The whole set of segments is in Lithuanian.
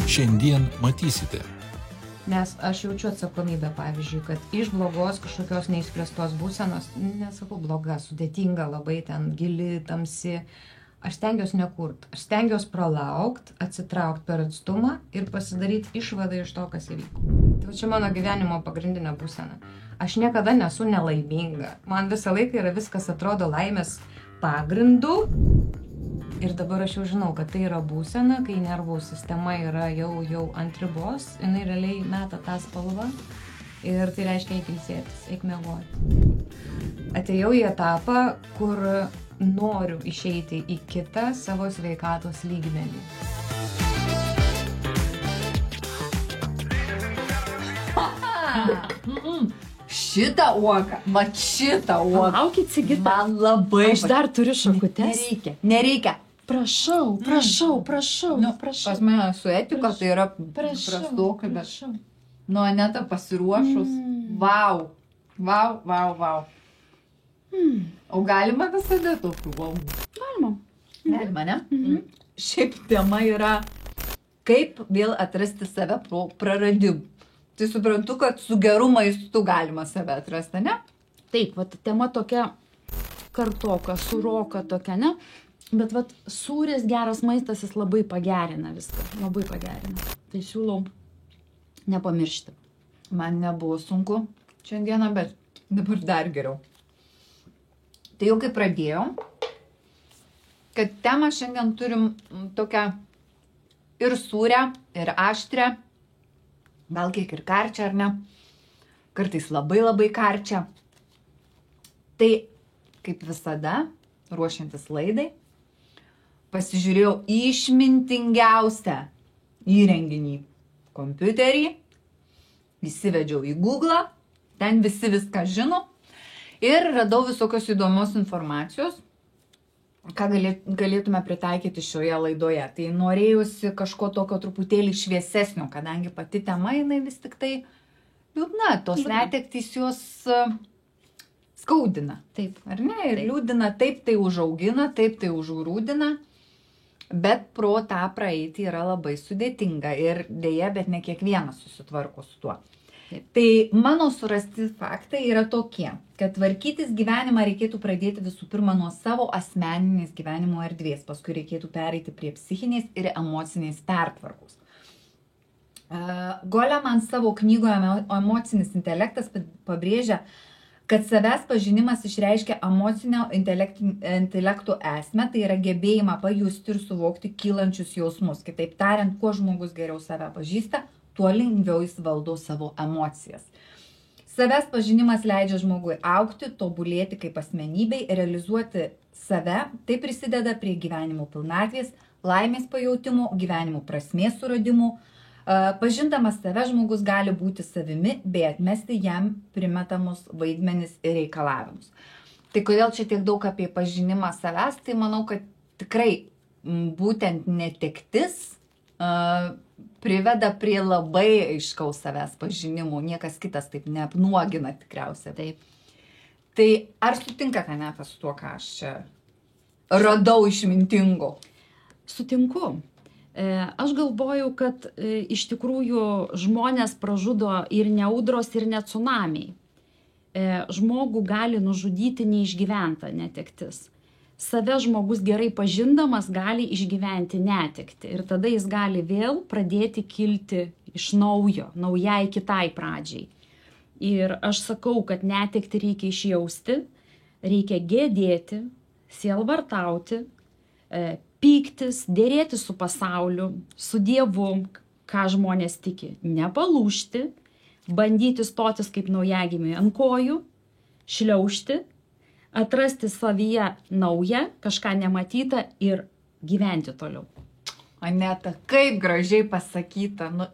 Šiandien matysite. Nes aš jaučiu atsakomybę, pavyzdžiui, kad iš blogos kažkokios neišspręstos būsenos, nesakau bloga, sudėtinga, labai ten gili, tamsi, aš stengiuosi nekurt, aš stengiuosi pralaukt, atsitraukt per atstumą ir pasidaryti išvadą iš to, kas įvyko. Tai čia mano gyvenimo pagrindinė būsena. Aš niekada nesu nelaiminga. Man visą laiką yra viskas atrodo laimės pagrindu. Ir dabar aš jau žinau, kad tai yra būsena, kai nervų sistema yra jau ant ribos, jinai realiai meta tą spalvą ir tai reiškia eik ilsėtis, eik miegoti. Atėjau į etapą, kur noriu išeiti į kitą savo sveikatos lygmenį. Šitą uogą, šitą uogą. Laukit, Sigita. Man labai. Aš dar turiu šakutes. Nereikia. Prašau. Pas mane su etika tai yra prastokai, bet nu, Aneta pasiruošus. Vau. O galima visada tokių valgų? Galima, ne? Šiaip tema yra, kaip vėl atrasti save po praradimų. Tai suprantu, kad su geru maistu galima save atrasti, ne? Taip, vat, tema tokia kartoka, suroka tokia, ne? Bet vat, sūris, geras maistas, jis labai pagerina viską, labai pagerina. Tai siūlau nepamiršti. Man nebuvo sunku šiandieną, bet dabar dar geriau. Tai jau kai pradėjom, kad temą šiandien turim tokią ir sūrę, ir aštrę, gal kiek ir karčią, ar ne? Kartais labai karčią. Tai, kaip visada, ruošiantis laidai, pasižiūrėjau išmintingiausią įrenginį kompiuterį, įsivedžiau į Google, ten visi viską žino ir radau visokios įdomios informacijos, ką galėtume pritaikyti šioje laidoje. Tai norėjusi kažko tokio truputėlį šviesesnio, kadangi pati tema jinai vis tik tai liūdna, tos netektys jos skaudina. Taip. Ar ne? Ir liūdina, taip tai užaugina, taip tai užgrūdina, bet pro tą praeiti yra labai sudėtinga ir dėja, bet ne kiekvienas susitvarko su tuo. Taip. Tai mano surasti faktai yra tokie, kad tvarkytis gyvenimą reikėtų pradėti visų pirma nuo savo asmeninės gyvenimo erdvės, paskui reikėtų pereiti prie psichinės ir emocinės pertvarkos. Goleman savo knygoje Emocinis intelektas pabrėžia, kad savęs pažinimas išreiškia emocinio intelekto esmę, tai yra gebėjimą pajusti ir suvokti kylančius jausmus. Kitaip tariant, kuo žmogus geriau save pažįsta, tuo lengviau jis valdo savo emocijas. Savęs pažinimas leidžia žmogui augti, tobulėti kaip asmenybei, realizuoti save, tai prisideda prie gyvenimo pilnatvės, laimės pajautimo, gyvenimo prasmės suradimų. Pažindamas save žmogus gali būti savimi, bei atmesti jam primetamus vaidmenis ir reikalavimus. Tai kodėl čia tiek daug apie pažinimą savęs, tai manau, kad tikrai būtent netektis priveda prie labai aiškaus savęs pažinimų, niekas kitas taip neapnuogina tikriausiai. Taip. Tai ar sutinkate, Aneta, su tuo, ką aš čia radau išmintingo? Sutinku. Aš galvoju, kad iš tikrųjų žmonės pražudo ir ne audros, ir ne tsunamiai. Žmogų gali nužudyti neišgyventa netektis. Save žmogus gerai pažindamas gali išgyventi netektį ir tada jis gali vėl pradėti kilti iš naujo, naujai kitai pradžiai. Ir aš sakau, kad netektį reikia išjausti, reikia gėdėti, sielvartauti, pyktis, dėrėti su pasauliu, su Dievu, ką žmonės tiki, nepalūžti, bandyti stotis kaip naujagimiui ant kojų, šliaužti, atrasti savyje naują, kažką nematytą ir gyventi toliau. Aneta, kaip gražiai pasakyta. Nu,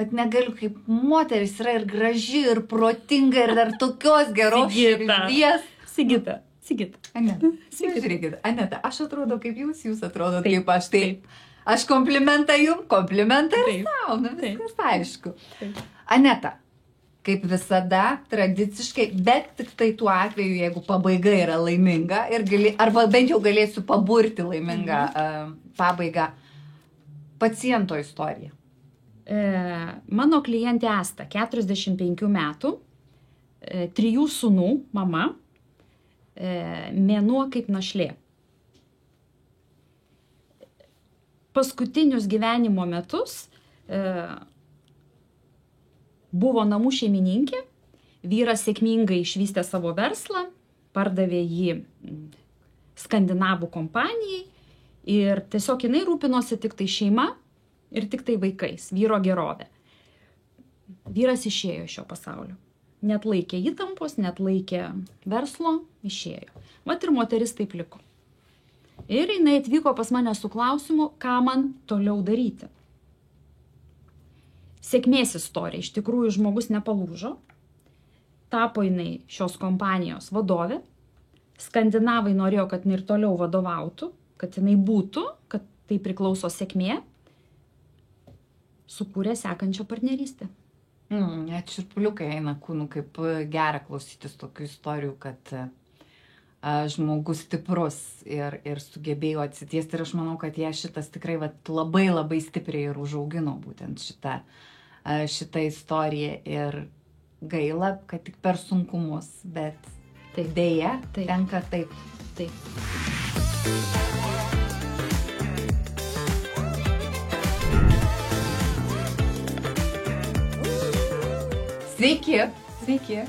bet negaliu, kaip moteris yra ir graži, ir protinga, ir dar tokios geros širdies. Sigita. Aneta, žiūrėkit, Aneta, aš atrodo kaip jūs atrodo kaip aš. Taip. Aš komplimentą jums, komplimentą ir savo, nu viskas aišku. Taip. Aneta, kaip visada, tradiciškai, bet tik tai tuo atveju, jeigu pabaiga yra laiminga ir arba bent jau galėsiu paburti laimingą pabaigą. Paciento istorija. Mano klientė Asta, 45 metų, 3 sūnų mama, mėnuo kaip našlė. Paskutinius gyvenimo metus buvo namų šeimininkė, vyras sėkmingai išvystė savo verslą, pardavė jį skandinavų kompanijai ir tiesiog jinai rūpinosi tik tai šeima ir tik tai vaikais, vyro gerovė. Vyras išėjo iš šio pasaulio. Net laikė įtampos, net laikė verslo, išėjo. Vat ir moteris taip liko. Ir jinai atvyko pas mane su klausimu, ką man toliau daryti. Sėkmės istorija. Iš tikrųjų, žmogus nepalūžo. Tapo jinai šios kompanijos vadovė. Skandinavai norėjo, kad jinai ir toliau vadovautų, kad jinai būtų, kad tai priklauso sėkmė. Sukūrė sekančią partnerystę. Net širpuliukai eina kūnų, kaip gera klausytis tokių istorijų, kad žmogus stiprus ir sugebėjo atsitiesti. Ir aš manau, kad jie šitas tikrai labai labai stipriai ir užaugino būtent šitą istoriją. Ir gaila, kad tik per sunkumus, bet dėja, tenka taip. Sveiki. Sveiki.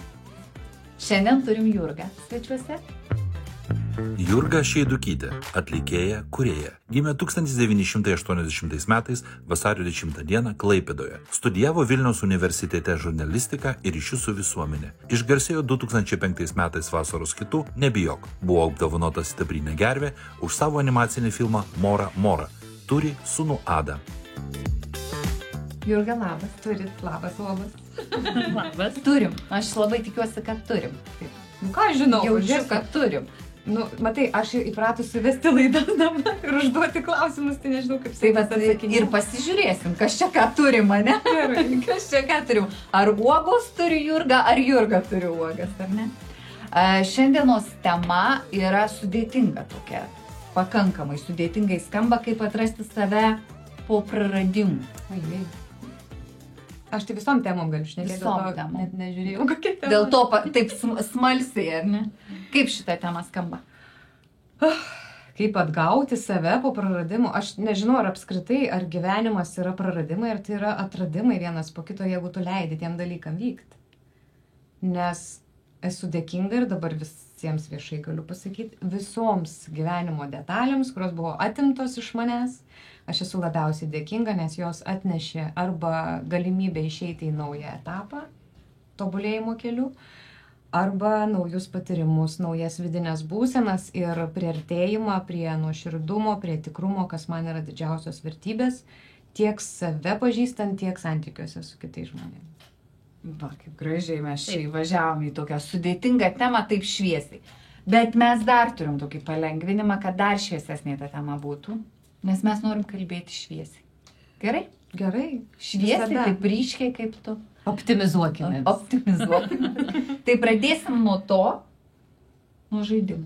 Šiandien turim Jurgą svečiuose. Jurga Šeidukytė, atlikėja, kūrėja. Gimė 1980 metais vasario 10 dieną Klaipėdoje. Studijavo Vilniaus universitete žurnalistiką ir ryšius su visuomenė. Išgarsėjo 2005 metais vasaros kitų Nebijok. Buvo apdovanotas sidabrinė gervė už savo animacinį filmą Mora Mora. Turi sūnų Adą. Jurga, labas. Turit, labas. Labas. Turim. Aš labai tikiuosi, kad turim. Ką žinau, jaučiu, kad turim. Matai, aš įpratusi vesti laidas dabar ir užduoti klausimus, tai nežinau, kaip tai atsakinėjau. Ir pasižiūrėsim, kas čia ką turim, ane? Kas čia ką turim. Ar uogos turi Jurga, ar Jurga turi uogas, ar ne? Šiandienos tema yra sudėtinga tokia. Pakankamai sudėtingai skamba, kaip atrasti save po praradimų. Aš tai visom temom galiu šnekėti, net nežiūrėjau, kokia tema. Dėl to taip smalsiai, ar ne? Kaip šitą temą skamba? Kaip atgauti save po praradimų. Aš nežinau, ar apskritai, ar gyvenimas yra praradimai, ar tai yra atradimai vienas po kito, jeigu tu leidi tiem dalykam vykti. Nes esu dėkinga ir dabar visiems viešai galiu pasakyti, visoms gyvenimo detalėms, kurios buvo atimtos iš manęs, aš esu labiausiai dėkinga, nes jos atnešė arba galimybę išeiti į naują etapą, tobulėjimo keliu, arba naujus patyrimus, naujas vidinės būsenas ir priartėjimą prie nuoširdumo, prie tikrumo, kas man yra didžiausios vertybės, tiek save pažįstant, tiek santykiuose su kitais žmonėmis. Va, kaip gražiai mes čia įvažiavom į tokią sudėtingą temą taip šviesiai. Bet mes dar turim tokį palengvinimą, kad dar šviesesnė ta tema būtų, nes mes norim kalbėti šviesiai. Gerai? Gerai. Šviesiai, taip ryškiai kaip tu. Optimizuokime. Tai pradėsim nuo žaidimų.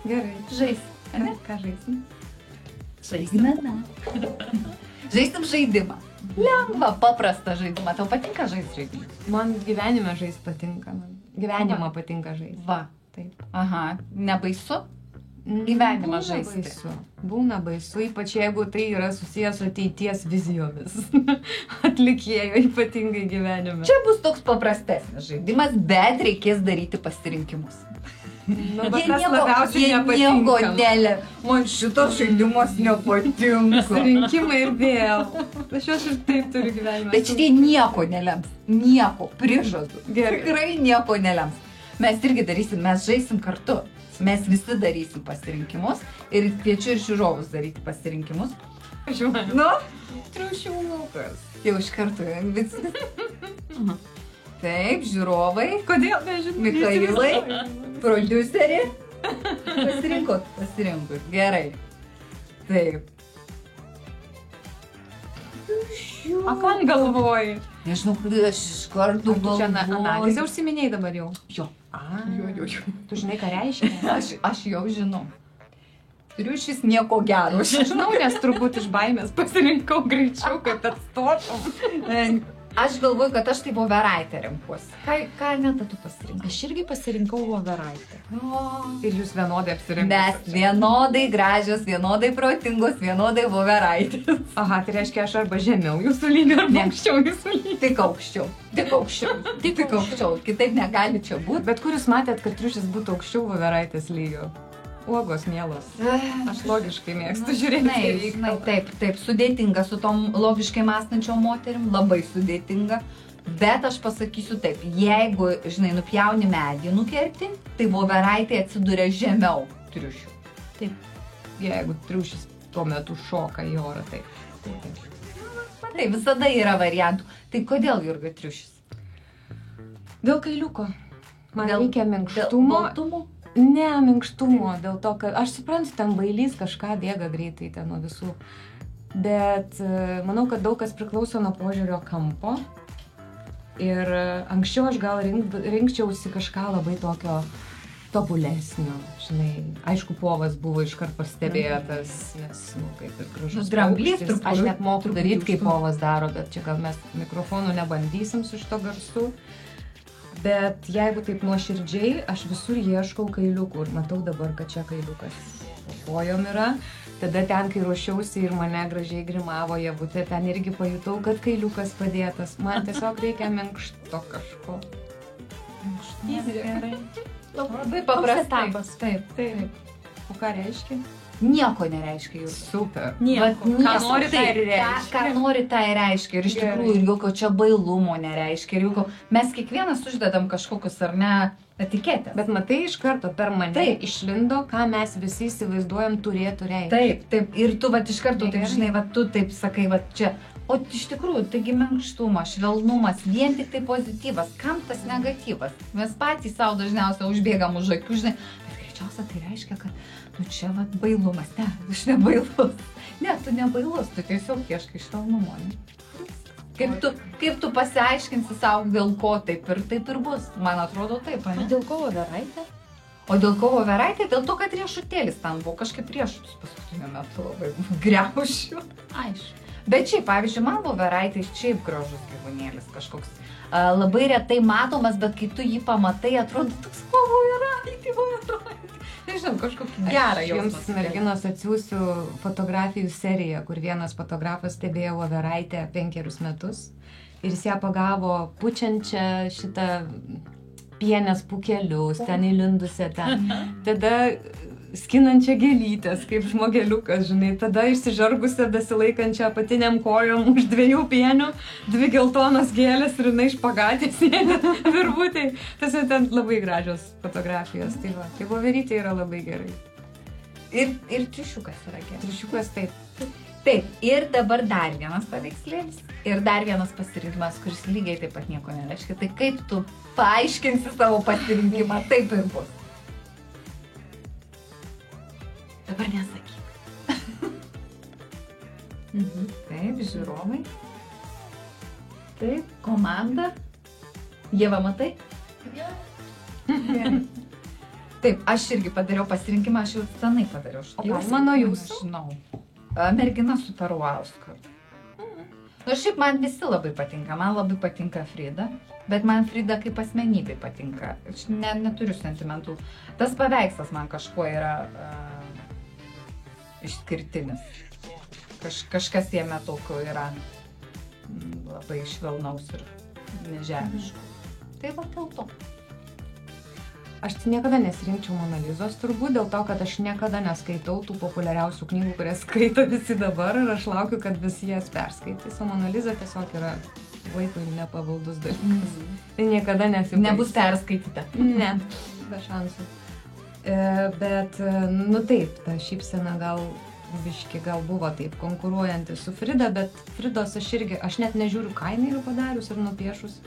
Gerai. Žaisim. Ką žaisim? Žaisim žaidimą. Lengva, paprastą žaidimą. Tau patinka žaisti žaidimą? Man gyvenime žaisti patinka. Gyvenimą patinka žaisti. Va. Taip. Aha. Nebaisu? Gyvenimą žaisti. Būna baisu, ypač jeigu tai yra susijęs su ateities vizijomis. Atlikėjo ypatingai gyvenime. Čia bus toks paprastesnis žaidimas, bet reikės daryti pasirinkimus. Bet tas labiausiai nepatinka. Man šitos žaidimas nepatinka. Pasirinkimai ir vėl. Aš jos ir taip turiu gyvenimą. Bet šitie nieko nelems. Nieko. Prižadu. Tikrai nieko nelems. Mes irgi darysim, mes žaisim kartu. Mes visi darysim pasirinkimus. Ir kviečiu ir žiūrovus daryti pasirinkimus. Nu? Triušiukas. Jau iš karto visi. Taip, žiūrovai. Kodėl nežinau? Mikhailai, prodiuserį. Pasirinkot. Gerai. Taip. A ką galvoji? Nežinau, aš iš karto Tu čia analizę galvoju. užsiminėjai dabar jau? Jo. Jo. Tu žinai, ką reiškia? Aš jau žinau. Triušis nieko gero. Aš žinau, nes turbūt iš baimės pasirinkau greičiau, kad atstotum. Aš galvoju, kad aš tai voveraitę renkuosi. Ką Aneta tu pasirinkai? Aš irgi pasirinkau voveraitę. Ir jūs vienodai apsirinkote. Mes vienodai gražios, vienodai protingos, vienodai voveraitės. Aha, tai reiškia, aš arba žemiau jūsų lygio, arba Ne. aukščiau jūsų lygio. Tik aukščiau. Kitaip negali čia būti. Bet kur jūs matėt, kad triušis būtų aukščiau voveraitės lygio? Uogos mielos. Aš logiškai mėgstu žiūrėti. Taip, sudėtinga su tom logiškai mąstančiom moterim, labai sudėtinga. Bet aš pasakysiu taip, jeigu, žinai, nupjauni medį, nukerti, tai voveraitė atsiduria žemiau triušių. Taip, jeigu triušis tuo metu šoka į orą, taip. Tai visada yra variantų. Tai kodėl, Jurga, triušis? Dėl kailiuko. Man Dėl- reikia Dėl minkštumo. baltumo? Ne, minkštumo, dėl to, kad aš suprantu, ten bailys kažką bėga greitai ten nuo visų. Bet manau, kad daug kas priklauso nuo požiūrio kampo. Ir anksčiau aš gal rinkčiausi kažką labai tokio tobulesnio, žinai. Aišku, povas buvo iškart pastebėtas, nes, kaip ir gražus Dramblys paukštis. truputį- Aš net moku truputį daryti, kaip užsuk. povas daro, bet čia gal mes mikrofonų nebandysim su šito garsu. Bet jeigu taip nuoširdžiai, aš visur ieškau kailiukų ir matau dabar, kad čia kailiukas po kojom yra. Tada ten, kai ruošiausi ir mane gražiai grimavo Javutė, ten irgi pajutau, kad kailiukas padėtas. Man tiesiog reikia minkšto kažko. Gerai. Labai paprastai. Taip. O ką reiškia? Nieko nereiškia jūs. Super. Vat nieko. Ką nori, tai ir reiškia. Ką nori, tai ir reiškia. Ir iš Gerai. tikrųjų, ir jokio čia bailumo nereiškia. Ir jokio... Mes kiekvienas uždedam kažkokius, ar ne, etiketės. Bet matai, iš karto per mane Taip. išlindo, ką mes visi įsivaizduojam turėtų reikšti. Taip. Ir tu, vat, iš karto, taip, Gerai. žinai, vat, tu taip sakai, vat, čia. O iš tikrųjų, taigi minkštumas, švelnumas, vien tik tai pozityvas. Kam tas negatyvas? Mes patys savo dažniausiai užbėgam už akių, žinai. Bet greičiausia tai reiškia, kad, nu čia, vat, bailumas. Ne, aš nebailus. Ne, tu nebailus, tu tiesiog ieškai švelnumo. Ne? Kaip tu pasiaiškinsi savo, dėl ko taip ir bus. Man atrodo taip, O ne? dėl ko voveraitė? O dėl ko voveraitė? Dėl to, kad riešutėlis ten buvo kažkaip riešutus paskutiniu metu labai griaušiu. Aišku. Bet šiaip, pavyzdžiui, man voveraitė šiaip gražus gyvūnėlis kažkoks. Labai retai matomas, bet kai tu jį pamatai, atrodo toks voveraitė. Nežinau, kažkokį gerą Aš jums, jausmą. merginos, atsiųsiu fotografijų seriją, kur vienas fotografas stebėjo voveraitę 5 metus ir jis ją pagavo pučiančią šitą pienės pūkelius, ten įlindusią ten. Tada skinančią gėlytės, kaip žmogeliukas, žinai. Tada išsižargusią, besilaikančią apatiniam kojom už 2 pienių, 2 geltonas gėlės ir jinai špagatės sėdi virvutėj. Tiesiog ten labai gražios fotografijos. Tai va, tai voverytė yra labai gerai. Ir triušiukas yra geras. Triušiukas taip. Taip, ir dabar dar vienas paveikslėlis. Ir dar vienas pasirinkimas, kuris lygiai taip pat nieko nereiškia. Tai kaip tu paaiškinsi savo pasirinkimą, taip ir bus. Dabar nesakyk. Taip, žiūrovai. Taip, komanda. Ieva, matai? Gerai. Taip, aš irgi padariau pasirinkimą, aš jau senai padariau. O galima nuo jūsų? Žinau. Mergina su Peruausku. Nu, šiaip man visi labai patinka. Man labai patinka Frida. Bet man Frida kaip asmenybė patinka. Aš neturiu sentimentų. Tas paveikslas man kažkuo yra išskirtinis. Kažkas jame tokio yra labai švelnaus ir nežemiško. Tai va dėl to. Aš tai niekada nesirinkčiau Mona Lizos turbūt, dėl to, kad aš niekada neskaitau tų populiariausių knygų, kurias skaito visi dabar ir aš laukiu, kad visi jas perskaitys. O Mona Liza tiesiog yra vaikui nepavaldus dalykas. Tai niekada nesibaigs. Nebus perskaityta. Ne, be šansų. Bet, nu taip, ta šypsena gal buvo taip konkuruojanti su Frida, bet Fridos aš net nežiūriu, ką jinai yra padarius ir nupiešus.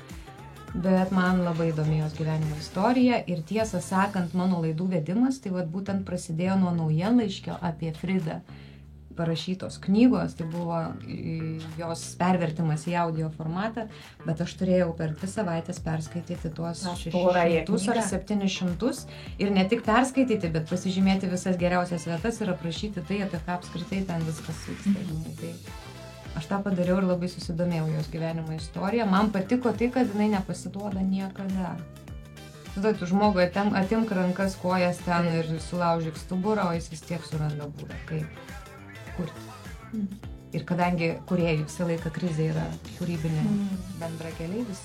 bet man labai įdomi jos gyvenimo istorija ir tiesą sakant, mano laidų vedimas, tai vat būtent prasidėjo nuo naujienlaiškio apie Fridą parašytos knygos, tai buvo jos pervertimas į audio formatą, bet aš turėjau per 2 savaitės perskaityti tuos 600 ar 700 ir ne tik perskaityti, bet pasižymėti visas geriausias vietas ir aprašyti tai, apie ką apskritai ten viskas vyksta. Tai aš tą padariau ir labai susidomėjau jos gyvenimo istoriją. Man patiko tai, kad jinai nepasiduoda niekada. Tada tu žmogui atimk rankas, kojas ten ir sulaužyk stuburą, o jis vis tiek suranda būdą, kaip kurti. Ir kadangi kūrėjų visą laiką krizė yra kūrybinė bendra keleivis,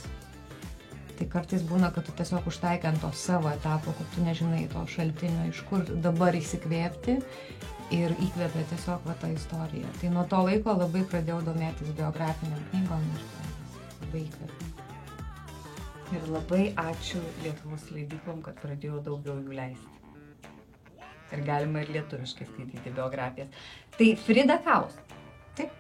tai kartais būna, kad tu tiesiog užtaikai ant to savo etapo, kad tu nežinai to šaltinio, iš kur dabar įsikvėpti ir įkvėpia tiesiog va tą istoriją. Tai nuo to laiko labai pradėjau domėtis biografiniam knygom ir labai įkvėpė. Ir labai ačiū Lietuvos leidyklom, kad pradėjo daugiau jų leisti. Ir galima ir lietuviškai skaityti biografijas. Tai Frida Kaus. Taip.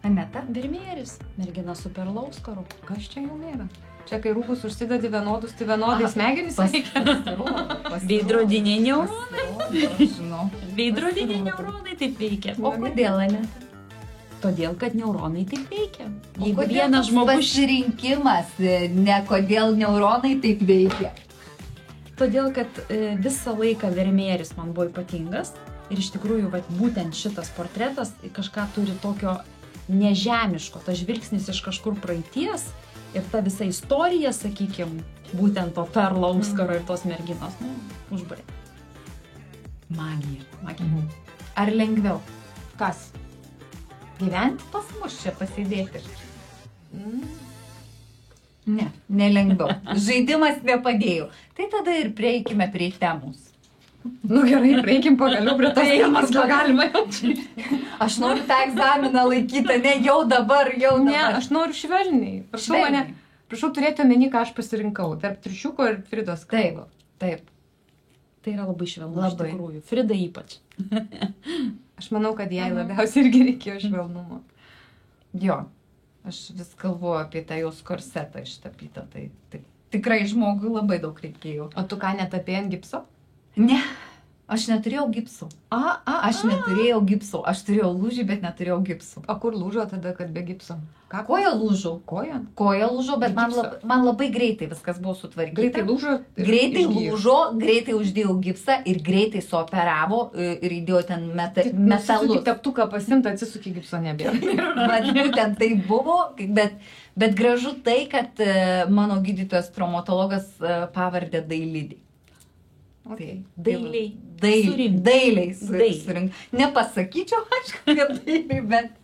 Aneta Vermėjeris, mergina su perlo auskaru. Kas čia jau nėra? Čia kai rūbus užsidedi vienodus, tai vienodai smegenys veikia. Veidrodiniai neuronai. Žinau. Veidrodiniai neuronai taip veikia. O kodėl, Aneta? Todėl, kad neuronai taip veikia. O Jeigu kodėl vienas toks žmogus... pasirinkimas, ne kodėl neuronai taip veikia? Todėl, kad visą laiką Vermėjeris man buvo ypatingas ir iš tikrųjų būtent šitas portretas kažką turi tokio nežemiško, tas žvilgsnis iš kažkur praeities ir ta visa istorija, sakykime, būtent to perlo auskaro ir tos merginos, užbarė. Magija. Ar lengviau? Kas? Gyventi pas mus čia pasidėti? Ne, nelengviau. Žaidimas nepadėjo. Tai tada ir prieikime prie temos. Nu gerai, prieikim pagaliau prie tos temos, ką galima jau. Aš noriu tą egzaminą laikyti, ne jau dabar, jau dabar. Ne, aš noriu švelniai. Prašau turėti omeny, ką aš pasirinkau. Tarp triušiuko ir Fridos kalbo. Taip. Tai yra labai švelnu iš tikrųjų. Frida ypač. Aš manau, kad jai labiausiai irgi reikėjo švelnumo. Jo. Aš vis galvoju apie tą jos korsetą ištapytą. Tai tikrai žmogui labai daug reikėjo. O tu ką, netapėjai ant gipso? Ne. Aš neturėjau gipsų. Aš neturėjau gipsų. Aš turėjau lūžį, bet neturėjau gipsų. O kur lūžo tada, kad be gipso? Koja lūžo. Koja lūžo, bet man labai greitai viskas buvo sutvarkyta. Greitai lūžo? Greitai lūžo, greitai uždėjau gipsą ir greitai suoperavo ir įdėjo ten metalus. Tik teptuką pasimt, atsisuki gipso nebėra. Būtent tai buvo, bet gražu tai, kad mano gydytojas traumatologas pavardė Dailidė. Okay. Dailiai surink. Nepasakyčiau, aišku, kad dailiai, bet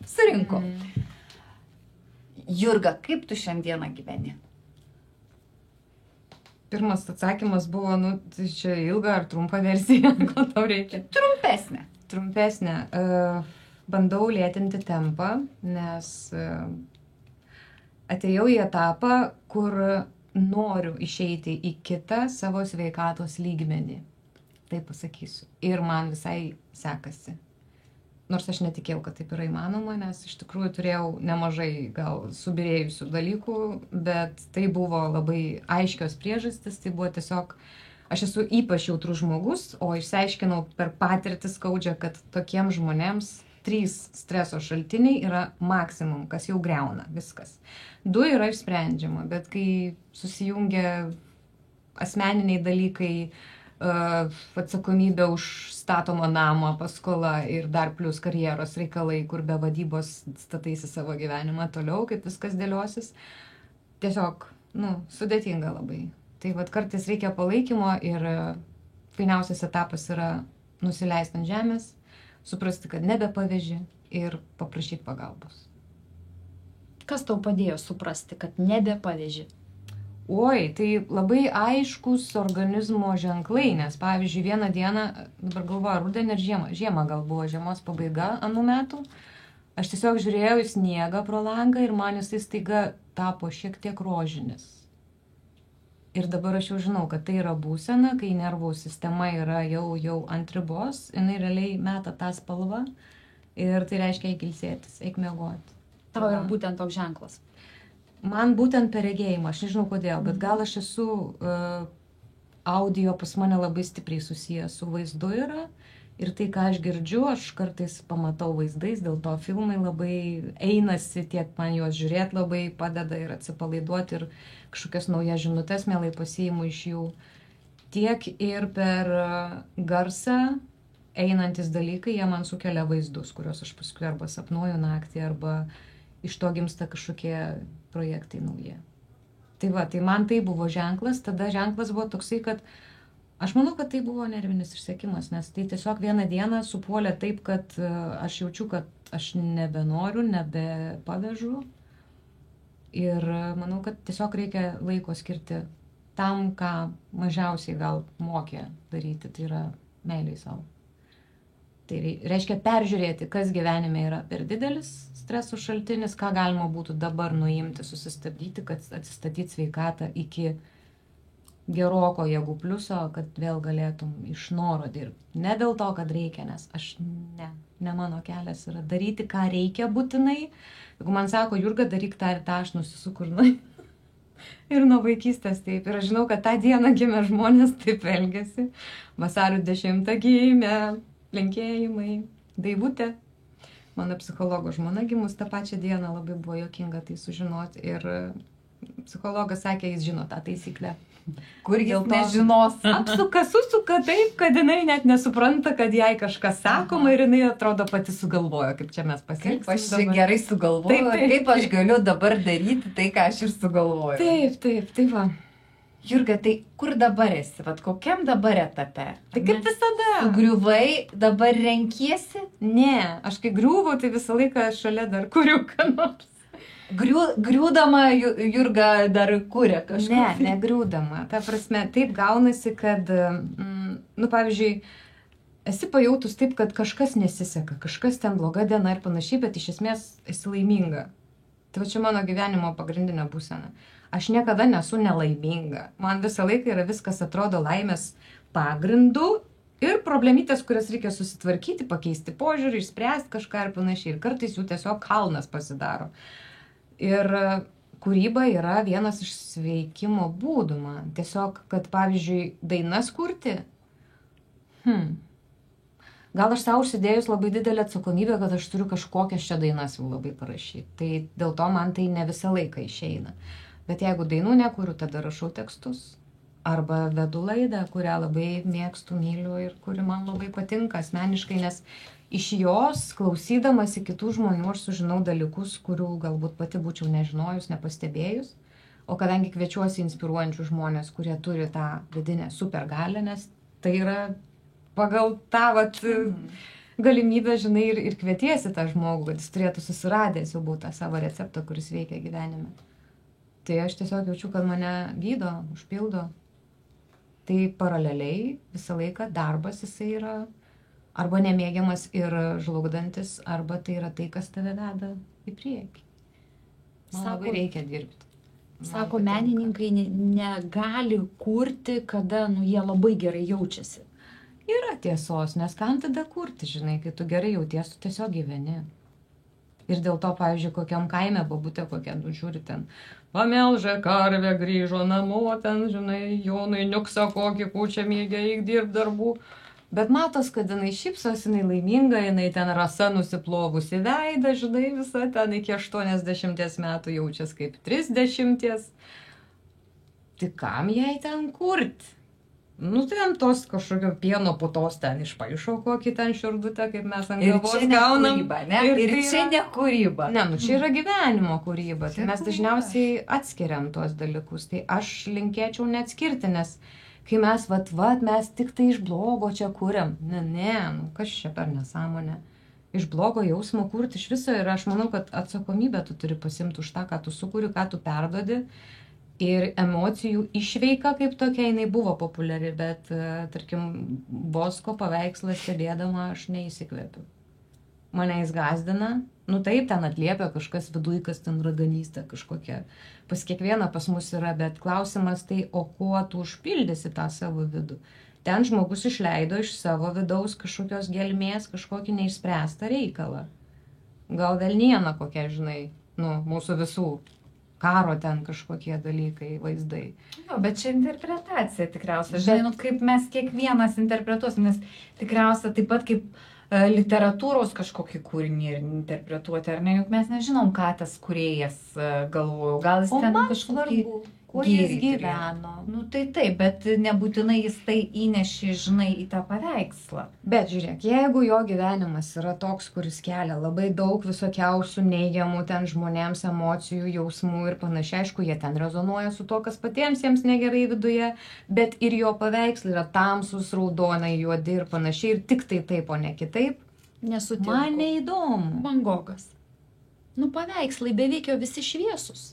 surinko. Jurga, kaip tu šiandieną gyveni? Pirmas atsakymas buvo, tai čia ilga ar trumpa versija, ko tau reikia? Trumpesnė. Bandau lėtinti tempą, nes atėjau į etapą, kur noriu išeiti į kitą savo sveikatos lygmenį. Taip pasakysiu. Ir man visai sekasi. Nors aš netikėjau, kad taip yra įmanoma, nes iš tikrųjų turėjau nemažai gal subirėjusių dalykų, bet tai buvo labai aiškios priežastis, tai buvo tiesiog, aš esu ypač jautrus žmogus, o išsiaiškinau per patirtį skaudžią, kad tokiems žmonėms 3 streso šaltiniai yra maksimum, kas jau greuna viskas. 2 yra išsprendžiama, bet kai susijungia asmeniniai dalykai, atsakomybė už statomą namą, paskola ir dar plus karjeros reikalai, kur be vadybos stataisi savo gyvenimą toliau, kaip viskas dėliosis, tiesiog, sudėtinga labai. Tai kartais reikia palaikymo ir fainiausias etapas yra nusileisti ant žemės, suprasti, kad nebepaveži ir paprašyti pagalbos. Kas tau padėjo suprasti, kad nebepaveži? Oi, tai labai aiškus organizmo ženklai, nes pavyzdžiui, vieną dieną, dabar galvoju, rudenį ar žiemą gal buvo žiemos pabaiga anų metų, aš tiesiog žiūrėjau į sniegą pro langą ir man jisai staiga tapo šiek tiek rožinis. Ir dabar aš jau žinau, kad tai yra būsena, kai nervų sistema yra jau ant ribos, jinai realiai meta tą spalvą ir tai reiškia eik ilsėtis, eik miegoti. Tau yra būtent toks ženklas. man būtent per regėjimą, aš nežinau kodėl, bet gal aš esu audio pas mane labai stipriai susijęs su vaizdu yra. Ir tai, ką aš girdžiu, aš kartais pamatau vaizdais, dėl to filmai labai einasi, tiek man juos žiūrėti labai padeda ir atsipalaiduoti ir kažkokias naujas žinutės mielai pasiimu iš jų. Tiek ir per garsą einantis dalykai, jie man sukelia vaizdus, kuriuos aš paskui arba sapnuoju naktį, arba iš to gimsta kažkokie projektai nauji. Tai va, tai man tai buvo ženklas, tada ženklas buvo toksai, kad aš manau, kad tai buvo nervinis išsekimas, nes tai tiesiog vieną dieną supuolė taip, kad aš jaučiu, kad aš nebenoriu, nebepavežu. Ir manau, kad tiesiog reikia laiko skirti tam, ką mažiausiai gal mokė daryti, tai yra meiliai savo. Tai reiškia peržiūrėti, kas gyvenime yra per didelis streso šaltinis, ką galima būtų dabar nuimti, susistabdyti, kad atsistatyti sveikatą iki geroko jėgų pliuso, kad vėl galėtum iš noro dirbti. Ne dėl to, kad reikia, nes aš ne mano kelias yra daryti, ką reikia būtinai. Jeigu man sako, Jurga, daryk tą ir tą, aš nusisuku ir nuo vaikystės taip. Ir aš žinau, kad tą dieną gimė žmonės taip elgėsi. Vasario 10 gimė, linkėjimai, Daivutė. Mano psichologo žmona gimus tą pačią dieną, labai buvo juokinga tai sužinoti. Ir psichologas sakė, jis žino tą taisyklę. Kur jis nežinos. Susuka taip, kad jinai net nesupranta, kad jai kažkas sakoma ir jinai atrodo pati sugalvojo, kaip čia mes pasielgsim. Kaip aš gerai sugalvoju, kaip aš galiu dabar daryti tai, ką aš ir sugalvoju. Tai va. Jurga, tai kur dabar esi? Vat kokiam dabar etape? Tai kaip visada. Sugriuvai, dabar renkiesi? Ne, aš kai griūvau, tai visą laiką šalia dar kuriu ką nors. Griūdama Jurga dar kuria kažką. Negriūdama. Ta prasme, taip gaunasi, kad, pavyzdžiui, esi pajautus taip, kad kažkas nesiseka, kažkas ten bloga diena ir panašiai, bet iš esmės esi laiminga. Tai va čia mano gyvenimo pagrindinė būsena. Aš niekada nesu nelaiminga. Man visą laiką yra viskas atrodo laimės pagrindu ir problemytės, kurias reikia susitvarkyti, pakeisti požiūrį, išspręsti kažką ir panašiai. Ir kartais jų tiesiog kalnas pasidaro. Ir kūryba yra vienas iš sveikimo būdų man. Tiesiog, kad pavyzdžiui, dainas kurti, gal aš savo užsidėjus labai didelę atsakomybę, kad aš turiu kažkokias čia dainas jau labai parašyti. Tai dėl to man tai ne visą laiką išeina. Bet jeigu dainų nekuriu, tada rašau tekstus. Arba vedu laidą, kurią labai mėgstu, myliu ir kuri man labai patinka asmeniškai, nes iš jos, klausydamasi kitų žmonių, aš sužinau dalykus, kurių galbūt pati būčiau nežinojus, nepastebėjus. O kadangi kviečiuosi inspiruojančių žmonės, kurie turi tą vidinę supergalę, nes tai yra pagal tą galimybę, žinai, ir kvietiesi tą žmogų, kad jis turėtų susiradęs jau būti tą savo receptą, kuris veikia gyvenime. Tai aš tiesiog jaučiu, kad mane gydo, užpildo. Tai paraleliai visą laiką darbas jisai yra arba nemėgiamas ir žlugdantis, arba tai yra tai, kas tave veda į priekį. Man labai reikia dirbti. Sako, menininkai negali kurti, kada jie labai gerai jaučiasi. Yra tiesos, nes kam tada kurti, žinai, kai tu gerai jautiesi, tu tiesiog gyveni. Ir dėl to, pavyzdžiui, kokiam kaime babutė kokia, žiūri ten, pamelžė karvę, grįžo namo, ten, žinai, Jonui niuksa kokį kūčią mėgė, eik dirb darbų. Bet matos, kad jinai šypsos, jinai laiminga, jinai ten rasa nusiplovusi veidą, žinai, visa ten iki 80 metų jaučias kaip 30. Tai kam jai ten kurti? Ten tos kažkokio pieno putos ten išpaišo kokį ten širdutę, kaip mes ant galvos gaunam. Ir čia ne kūryba. Ne, čia yra gyvenimo kūryba. Tai mes dažniausiai atskiriam tuos dalykus. Tai aš linkėčiau neatskirti, nes kai mes, mes tik tai iš blogo čia kuriam. Kas čia per nesąmonę? Iš blogo jausmo kurti iš viso ir aš manau, kad atsakomybę tu turi pasimti už tą, ką tu sukuri, ką tu perdodi. Ir emocijų išveika kaip tokia, jinai buvo populiari, bet, tarkim, Bosko paveikslą stebėdama aš neįsikvėpiu. Mane jis gazdina, taip, ten atliepia kažkas viduj, kas ten raganystė kažkokia. Pas kiekvieną pas mus yra, bet klausimas tai, o kuo tu užpildysi tą savo vidų? Ten žmogus išleido iš savo vidaus kažkokios gelmės, kažkokį neišspręstą reikalą. Gal velniena kokia, žinai, mūsų visų karo ten kažkokie dalykai, vaizdai. Jo, bet čia interpretacija tikriausiai. Žinai, nu, kaip mes kiekvienas interpretuosim, nes tikriausiai taip pat kaip literatūros kažkokį kūrinį ir interpretuoti, ar ne, juk mes nežinom, ką tas kūrėjas galvojo. Gal jis ten kažkokį kuo jis gyveno. Nu tai taip, bet nebūtinai jis tai įneši, žinai, į tą paveikslą. Bet žiūrėk, jeigu jo gyvenimas yra toks, kuris kelia labai daug visokiausių neigiamų ten žmonėms emocijų, jausmų ir panašiai, aišku, jie ten rezonuoja su to, kas patiems jiems negerai viduje, bet ir jo paveikslai yra tamsus, raudonai, juodi ir panašiai, ir tik tai taip, o ne kitaip. Nesutinku. Man neįdomu. Van Gogas. Nu, paveikslai beveik jo visi šviesus.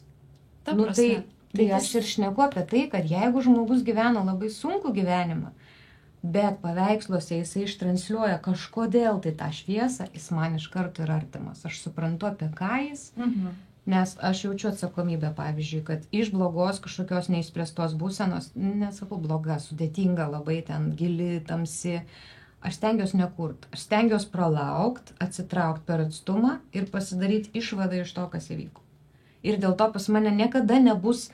Ta Nu, prasme. tai aš ir šneku apie tai, kad jeigu žmogus gyvena labai sunkų gyvenimą, bet paveiksluose jisai ištransliuoja kažkodėl tai tą šviesą, jis man iš karto yra artimas. Aš suprantu, apie ką jis, nes aš jaučiu atsakomybę, pavyzdžiui, kad iš blogos kažkokios neišspręstos būsenos, nesakau bloga, sudėtinga, labai ten gili, tamsi, aš stengiuosi nekurt, aš stengiuosi pralaukti, atsitraukti per atstumą ir pasidaryti išvadą iš to, kas įvyko. Ir dėl to pas mane niekada nebus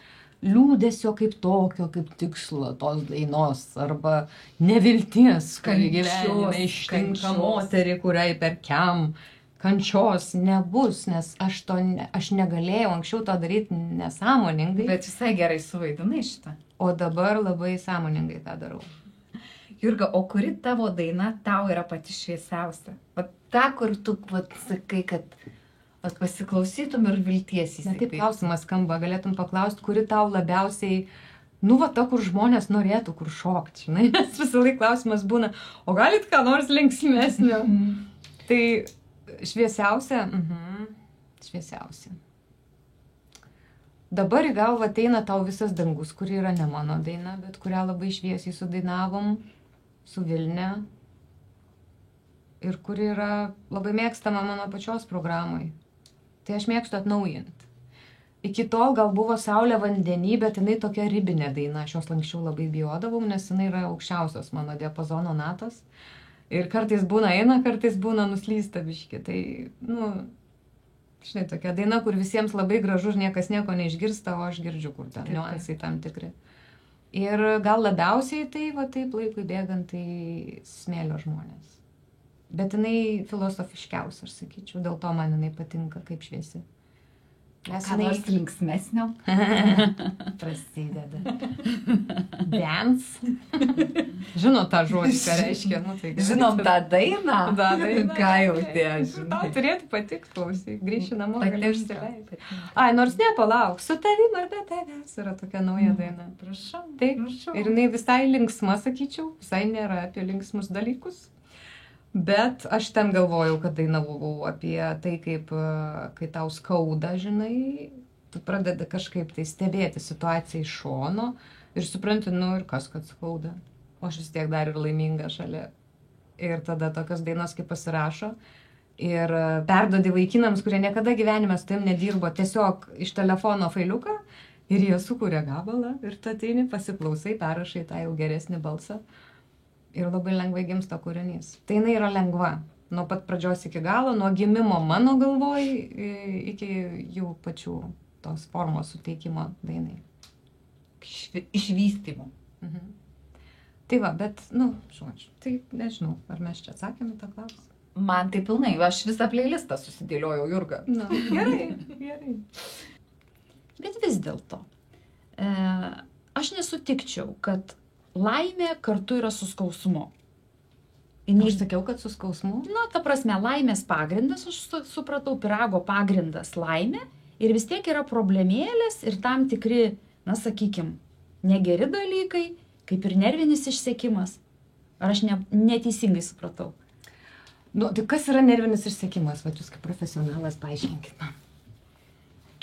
liūdesio kaip tokio, kaip tikslo tos dainos, arba nevilties, kuri gyvenime ištinka moterį, kuriai perkiam, kančios nebus, nes aš negalėjau anksčiau to daryti nesąmoningai. Bet visai gerai suvaidinai šitą. O dabar labai sąmoningai tą darau. Jurga, o kuri tavo daina tau yra pati šviesiausia? Vat ta, kur tu sakai, kad pasiklausytum ir vilties įsikvėptum. Taip klausimas skamba, galėtum paklausti, kuri tau labiausiai, nu va ta, kur žmonės norėtų, kur šokti, žinai, nes visą laiką klausimas būna, o galit ką nors linksmesnio? Tai šviesiausia, šviesiausia. Dabar į galvą ateina tau visas dangus, kuri yra ne mano daina, bet kurią labai šviesiai sudainavom su Vilne ir kuri yra labai mėgstama mano pačios programai. Tai aš mėgstu atnaujinti. Iki tol gal buvo Saulė vandenį, bet jinai tokia ribinė daina. Aš jos anksčiau labai bijodavau, nes jinai yra aukščiausios mano diapazono natos. Ir kartais būna eina, kartais būna nuslysta biški. Tai, nu, žinai, tokia daina, kur visiems labai gražu ir niekas nieko neišgirsta, o aš girdžiu, kur ten niuansai tam tikri. Ir gal labiausiai tai, va taip laikui bėgant, tai Smėlio žmonės. Bet jinai filosofiškiausia, aš sakyčiau, dėl to man jinai patinka kaip šviesi. Nes ką nors linksmesnio? Prasideda. Dance. Žinot tą žodį, ką reiškia. Nu, tai žinom tą dainą? Da, dainą. Ką jau tie, žinai. Tau turėtų patikti, klausyk. Grįši namo, gali užsileisti. Ai, nors nepalauk, su tavim ar be tavęs yra tokia nauja daina. Prašau. Taip, ir jinai visai linksma, sakyčiau, visai nėra apie linksmus dalykus. Bet aš ten galvojau, kad dainavau apie tai, kaip, kai tau skauda, žinai, tu pradedi kažkaip tai stebėti situaciją iš šono ir supranti, nu ir kas, kad skauda. O aš vis tiek dar ir laiminga šalia. Ir tada tokios dainos kaip pasirašo ir perduodi vaikinams, kurie niekada gyvenime su tavim nedirbo, tiesiog iš telefono failiuką ir jie sukuria gabalą ir tu ateini, pasiklausai, perrašai tą jau geresnį balsą. Ir labai lengvai gimsta kūrinys. Tai jinai yra lengva. Nuo pat pradžios iki galo, nuo gimimo mano galvoj iki jų pačių tos formos suteikimo dainai. Išvystymo. Tai va, bet, nu, žodžiu, tai nežinau, ar mes čia atsakėme tą klausimą. Man tai pilnai, aš visą playlistą susidėliojau, Jurga. Nu, gerai, gerai. Bet vis dėlto, aš nesutikčiau, kad laimė kartu yra su skausmu. Aš sakiau, kad su skausmu? Na, ta prasme, laimės pagrindas, aš supratau, pyrago pagrindas laimė ir vis tiek yra problemėlės ir tam tikri, na, sakykim, negeri dalykai, kaip ir nervinis išsekimas. Ar aš neteisingai supratau? Nu, tai kas yra nervinis išsekimas? Va, jūs kaip profesionalas paaiškinkit man.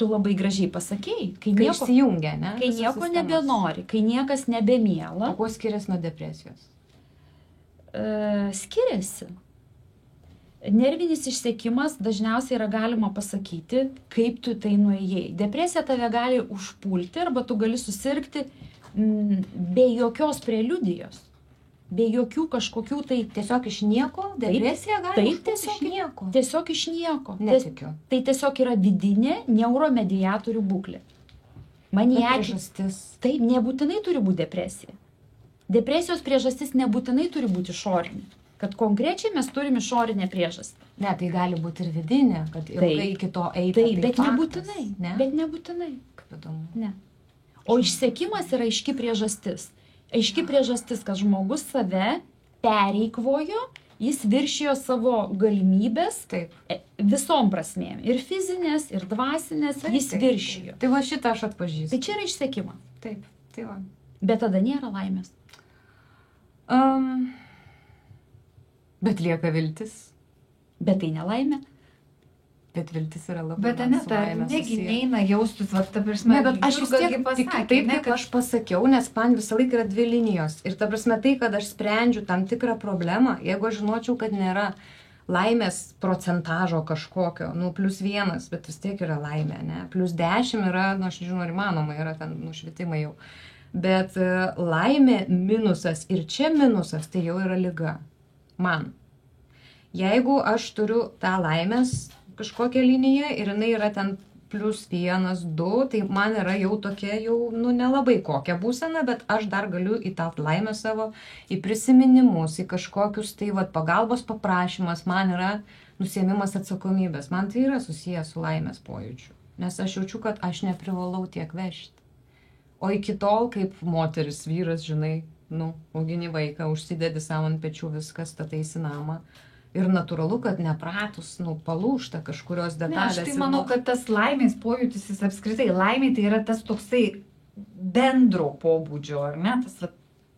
Tu labai gražiai pasakėjai, kai išsijungia, ne? Kai nieko nebenori, kai niekas nebemiela. O kuo skiriasi nuo depresijos? Skiriasi. Nervinis išsekimas dažniausiai yra galima pasakyti, kaip tu tai nuėjai. Depresija tave gali užpulti arba tu gali susirgti be jokios preliudijos. Be jokių kažkokių tai... Tiesiog iš nieko? Depresija gali tiesiog iš nieko? Tiesiog iš nieko. Netikiu. Tai tiesiog yra vidinė neuromediatorių būklė. Priežastis. Taip, nebūtinai turi būti depresija. Depresijos priežastis nebūtinai turi būti išorinė. Kad konkrečiai mes turime išorinę priežastį. Ne, tai gali būti ir vidinė, kad ilgai iki to eiti. Taip, bet nebūtinai. Ne? Bet nebūtinai. Kaip įdomu. Ne. O išsekimas yra aiški priežastis. Aiški priežastis, kad žmogus save pereikvojo, jis viršijo savo galimybės visom prasmėm. Ir fizinės, ir dvasinės, jis viršijo. Tai va šitą aš atpažįstu. Tai čia yra išsekimas. Taip, tai va. Bet tada nėra laimės. Bet lieka viltis. Bet tai nelaimė. Bet viltis yra labai. Bet Aneta, negi neina jaustus, va, ta prasme. Ne, bet aš vis tiek pasakė, taip, kaip aš pasakiau, nes man visą laiką yra dvi linijos. Ir ta prasme tai, kad aš sprendžiu tam tikrą problemą, jeigu aš žinočiau, kad nėra laimės procentažo kažkokio, +1, bet vis tiek yra laimė, ne? +10 yra, aš nežinau, ar įmanoma, yra ten nušvitimai jau. Bet laimė minusas ir čia minusas, tai jau yra liga. Man. Jeigu aš turiu tą laimės kažkokią liniją ir jinai yra ten +1, 2, tai man yra jau tokia jau, nelabai kokia būsena, bet aš dar galiu į tą laimę savo, į prisiminimus, į kažkokius tai pagalbos paprašymas, man yra nusiėmimas atsakomybės. Man tai yra susijęs su laimės pojūčiu. Nes aš jaučiu, kad aš neprivalau tiek vežti. O iki tol, kaip moteris, vyras, žinai, augini vaiką, užsidedi savo ant pečių viskas, stataisi namą. Ir natūralu, kad nepratus, palūžta kažkurios detalės. Ne, aš tai manau, kad tas laimės pojūtis, jis apskritai, laimė tai yra tas toksai bendro pobūdžio, ar ne? Tas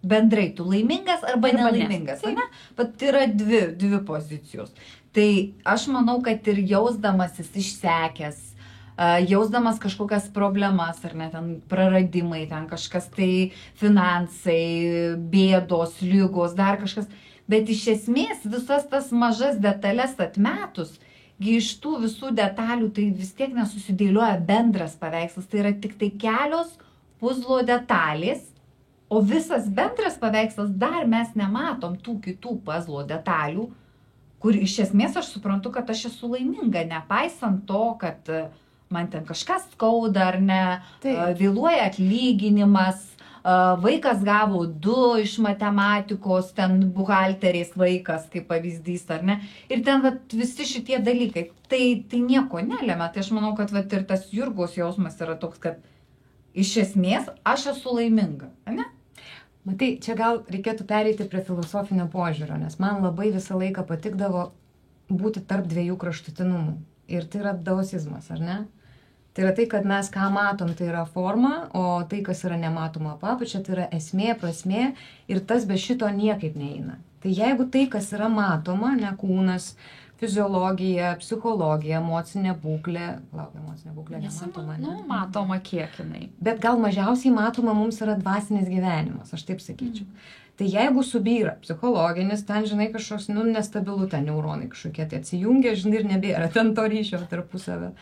bendrai, tu laimingas arba nelaimingas, ar ne? Bet yra dvi pozicijos. Tai aš manau, kad ir jausdamasis išsekęs, jausdamas kažkokias problemas, ar ne, ten praradimai, ten kažkas tai finansai, bėdos, lygos, dar kažkas. Bet iš esmės visas tas mažas detalės atmetus, iš tų visų detalių tai vis tiek nesusidėlioja bendras paveikslas. Tai yra tik tai kelios puzlo detalės, o visas bendras paveikslas dar mes nematom tų kitų puzlo detalių, kur iš esmės aš suprantu, kad aš esu laiminga, nepaisant to, kad man ten kažkas skauda ar ne, vėluoja atlyginimas, vaikas gavo 2 iš matematikos, ten buhalterės vaikas, kaip pavyzdys, ar ne, ir ten visi šitie dalykai, tai nieko nelėmė, tai aš manau, kad ir tas Jurgos jausmas yra toks, kad iš esmės aš esu laiminga, ne? Matai, čia gal reikėtų pereiti prie filosofinio požiūrio, nes man labai visą laiką patikdavo būti tarp dviejų kraštutinumų. Ir tai yra daosizmas, ar ne? Tai yra tai, kad mes ką matom, tai yra forma, o tai, kas yra nematoma apačia, tai yra esmė, prasmė ir tas be šito niekaip neina. Tai jeigu tai, kas yra matoma, ne kūnas, fiziologija, psichologija, emocinė būklė, emocinė būklė nematoma, ne? Matoma kiek jinai. Bet gal mažiausiai matoma mums yra dvasinis gyvenimas, aš taip sakyčiau. Tai jeigu subyra psichologinis, ten, žinai, kažkoks, nestabilu, ten neuronai kažkokie, tai atsijungia, žinai, ir nebėra ten to ryšio tarpusavio.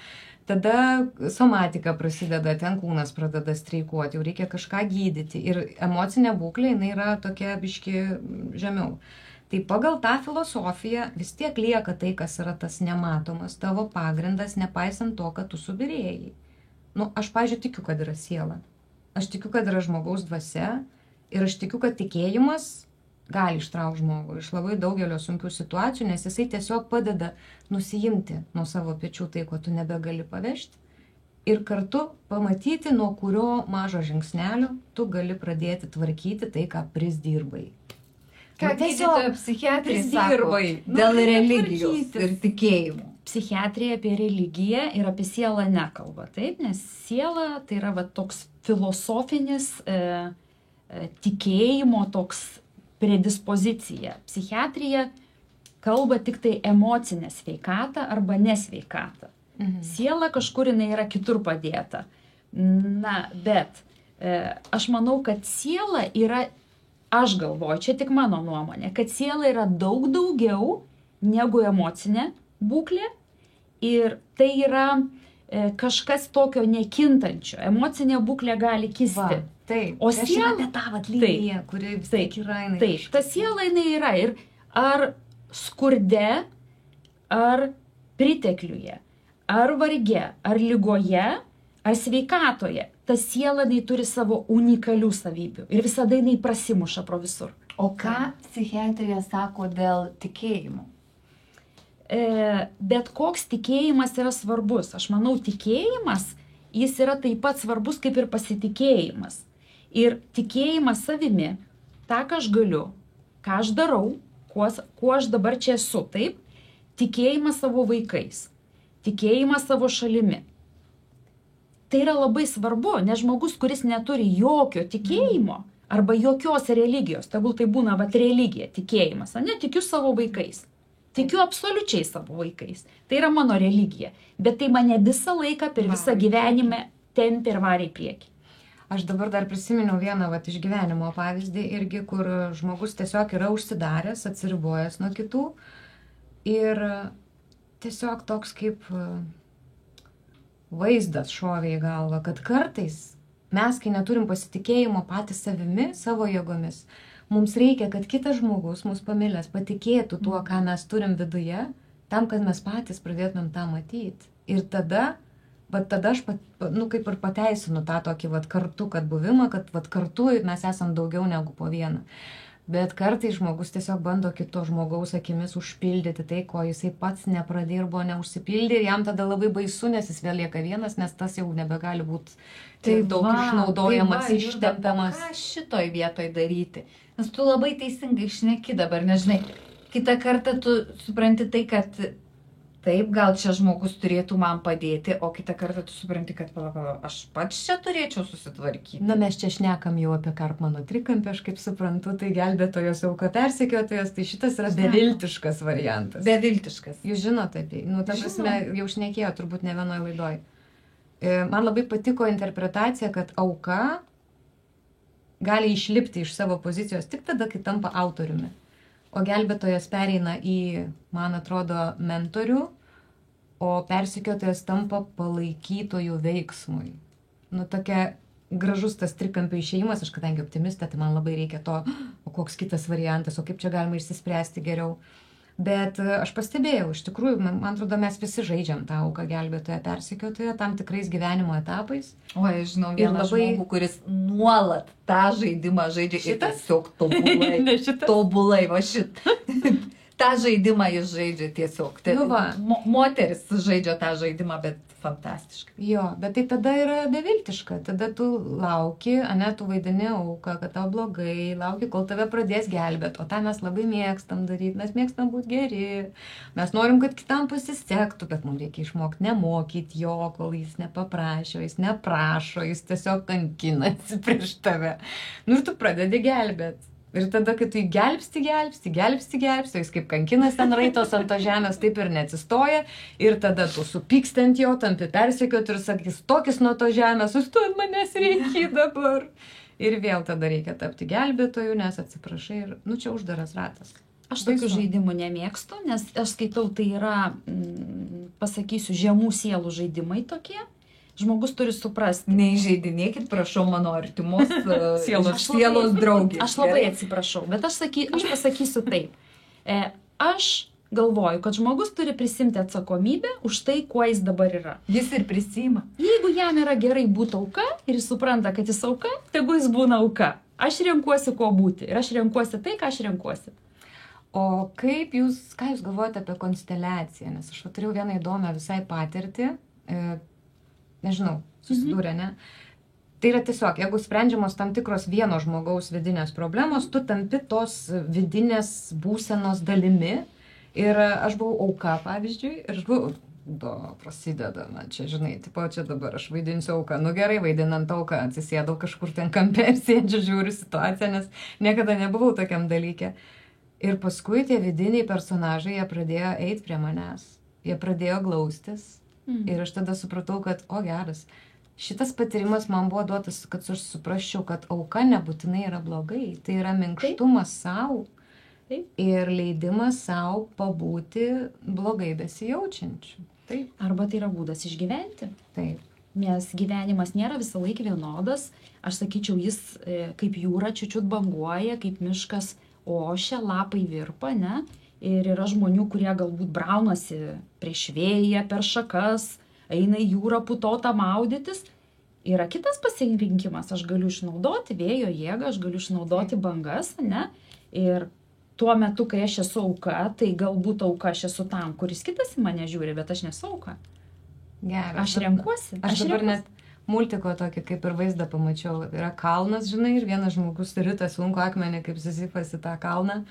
Tada somatika prasideda, ten kūnas pradeda streikuoti, jau reikia kažką gydyti ir emocinė būklė, jinai yra tokia biški žemiau. Tai pagal tą filosofiją vis tiek lieka tai, kas yra tas nematomas tavo pagrindas, nepaisant to, kad tu subirėjai. Aš, pavyzdžiui, tikiu, kad yra siela. Aš tikiu, kad yra žmogaus dvasia ir aš tikiu, kad tikėjimas gali ištraukti žmogų iš labai daugelio sunkių situacijų, nes jisai tiesiog padeda nusiimti nuo savo pečių tai, ko tu nebegali pavežti ir kartu pamatyti, nuo kurio mažo žingsnelio tu gali pradėti tvarkyti tai, ką prisdirbai. Ką gydytoja psichiatrija sako dėl religijos ir tikėjimo? Psichiatrija apie religiją ir apie sielą nekalba, taip? Nes siela tai yra toks filosofinis tikėjimo toks predispozicija. Psichiatrija kalba tik tai emocinę sveikatą arba nesveikatą. Siela kažkur jinai yra kitur padėta. Bet aš manau, kad siela yra, aš galvoju, čia tik mano nuomonė, kad siela yra daug daugiau negu emocinė būklė ir tai yra kažkas tokio nekintančio. Emocinė būklė gali kisti. Taip, o siela apie tą liniją, kuri vis tiek yra jinai. Taip, ta siela jinai yra ir ar skurde, ar pritekliuje, ar varge, ar lygoje, ar sveikatoje, ta siela jinai turi savo unikalių savybių ir visada jinai prasimuša pro visur. O ką psichiatrija sako dėl tikėjimo? Bet koks tikėjimas yra svarbus. Aš manau, tikėjimas, jis yra taip pat svarbus kaip ir pasitikėjimas. Ir tikėjimas savimi, tą, ką aš galiu, ką aš darau, kuo aš dabar čia esu, taip? Tikėjimas savo vaikais, tikėjimas savo šalimi. Tai yra labai svarbu, nes žmogus, kuris neturi jokio tikėjimo arba jokios religijos, tegul tai būna religija, tikėjimas, netikiu savo vaikais. Tikiu absoliučiai savo vaikais. Tai yra mano religija. Bet tai mane visą laiką per visą gyvenimą tempia ir varė į priekį. Aš dabar dar prisiminiau vieną iš gyvenimo pavyzdį irgi, kur žmogus tiesiog yra užsidaręs, atsiribojęs nuo kitų. Ir tiesiog toks kaip vaizdas šovė į galvą, kad kartais mes, kai neturim pasitikėjimo patys savimi, savo jėgomis, mums reikia, kad kitas žmogus, mūsų pamilęs, patikėtų tuo, ką mes turim viduje, tam, kad mes patys pradėtumėm tą matyti. Ir tada aš kaip ir pateisinu tą tokį kartu, kad buvimą, kad kartu mes esam daugiau negu po vieną. Bet kartais žmogus tiesiog bando kito žmogaus akimis užpildyti tai, ko jisai pats nepradėrbo, neužsipildė, ir jam tada labai baisu, nes jis vėl lieka vienas, nes tas jau nebegali būti taip daug išnaudojamas, ištempiamas. Ką šitoj vietoj daryti? Nes tu labai teisingai šneki dabar, nežinai, kitą kartą tu supranti tai, kad taip, gal čia žmogus turėtų man padėti, o kitą kartą tu supranti, kad aš pats čia turėčiau susitvarkyti. Na, mes čia šnekam jau apie Karpmano trikampį, aš kaip suprantu, tai gelbėtojos auka persekiotojas, tai šitas yra beviltiškas variantas. Beviltiškas. Jūs žinote apie, ta prasme, jau šnekėjo turbūt ne vienoje laidoj. Man labai patiko interpretacija, kad auka gali išlipti iš savo pozicijos tik tada, kai tampa autoriumi. O gelbėtojas pereina į, man atrodo, mentorių, o persekiotojas tampa palaikytojų veiksmui. Tokia gražus tas trikampio išėjimas, aš kadangi optimistė, tai man labai reikia to, o koks kitas variantas, o kaip čia galima išsispręsti geriau. Bet aš pastebėjau, iš tikrųjų, man atrodo, mes visi žaidžiam tą auką gelbėtoją persekiotoją tam tikrais gyvenimo etapais. O, aš žinau vieną žmogų, kuris nuolat tą žaidimą žaidžia. Šitas tiesiog tobulai. Tobulai, va šitą. Tą žaidimą jis žaidžia tiesiog. Moteris žaidžia tą žaidimą, bet fantastiškai. Jo, bet tai tada yra beviltiška. Tada tu lauki, tu vaidini auką, kad tau blogai, lauki, kol tave pradės gelbėti. O tą mes labai mėgstam daryti, mes mėgstam būti geri. Mes norim, kad kitam pasisektų, bet mums reikia išmokti nemokyti jo, kol jis nepaprašo, jis neprašo, jis tiesiog kankinasi prieš tave. Ir tu pradedi gelbėti. Ir tada, kai tu jį gelbsti, o jis kaip kankinas ten raitos ant to žemės, taip ir neatsistoja. Ir tada tu supyksti ant jo, tampi persekioti ir sakys, tokis nuo to žemės, tu ant manęs reikia dabar. Ir vėl tada reikia tapti gelbėtoju, nes atsiprašai ir, čia uždaras ratas. Aš tokių žaidimų nemėgstu, nes aš skaitau, tai yra, pasakysiu, žemų sielų žaidimai tokie. Žmogus turi suprasti. Neįžeidinėkit, prašau, mano artimos sielos draugės. Aš labai atsiprašau, bet aš pasakysiu taip. Aš galvoju, kad žmogus turi prisimti atsakomybę už tai, kuo jis dabar yra. Jis ir prisima. Jeigu jam yra gerai būti auka ir jis supranta, kad jis auka, tegu jis būna auka. Aš renkuosi, ko būti. Ir aš renkuosi tai, ką aš renkuosi. O ką jūs galvojate apie konsteliaciją? Nes aš turėjau vieną įdomią visai patirtį. Nežinau, susidūrė, ne? Tai yra tiesiog, jeigu sprendžiamos tam tikros vieno žmogaus vidinės problemos, tu tampi tos vidinės būsenos dalimi. Ir aš buvau auka, pavyzdžiui, ir aš buvau, prasideda, čia, žinai, čia dabar aš vaidinsiu auką. Gerai, vaidinant auką, atsisėdau kažkur ten kampe ir sėdžiu, žiūriu situaciją, nes niekada nebuvau tokiam dalyke. Ir paskui tie vidiniai personažai, jie pradėjo eiti prie manęs. Jie pradėjo glaustis. Ir aš tada supratau, kad, geras, šitas patyrimas man buvo duotas, kad aš suprasčiau, kad auka nebūtinai yra blogai. Tai yra minkštumas savo ir leidimas savo pabūti blogai besijaučiančiu. Taip. Arba tai yra būdas išgyventi. Taip. Nes gyvenimas nėra visą laiką vienodas. Aš sakyčiau, jis kaip jūra čiučiut banguoja, kaip miškas ošia, lapai virpa, ne? Ir yra žmonių, kurie galbūt braunasi prieš vėją, per šakas, eina į jūrą putotą maudytis. Yra kitas pasirinkimas, aš galiu išnaudoti vėjo jėgą, aš galiu išnaudoti bangas, ne? Ir tuo metu, kai aš esu auka, tai galbūt auka aš esu tam, kuris kitas į mane žiūri, bet aš nesu auka. Gerai. Aš renkuosi. Aš dabar net multiko tokį kaip ir vaizdą pamačiau. Yra kalnas, žinai, ir vienas žmogus rita sunku akmenį, kaip Sizifas į tą kalną,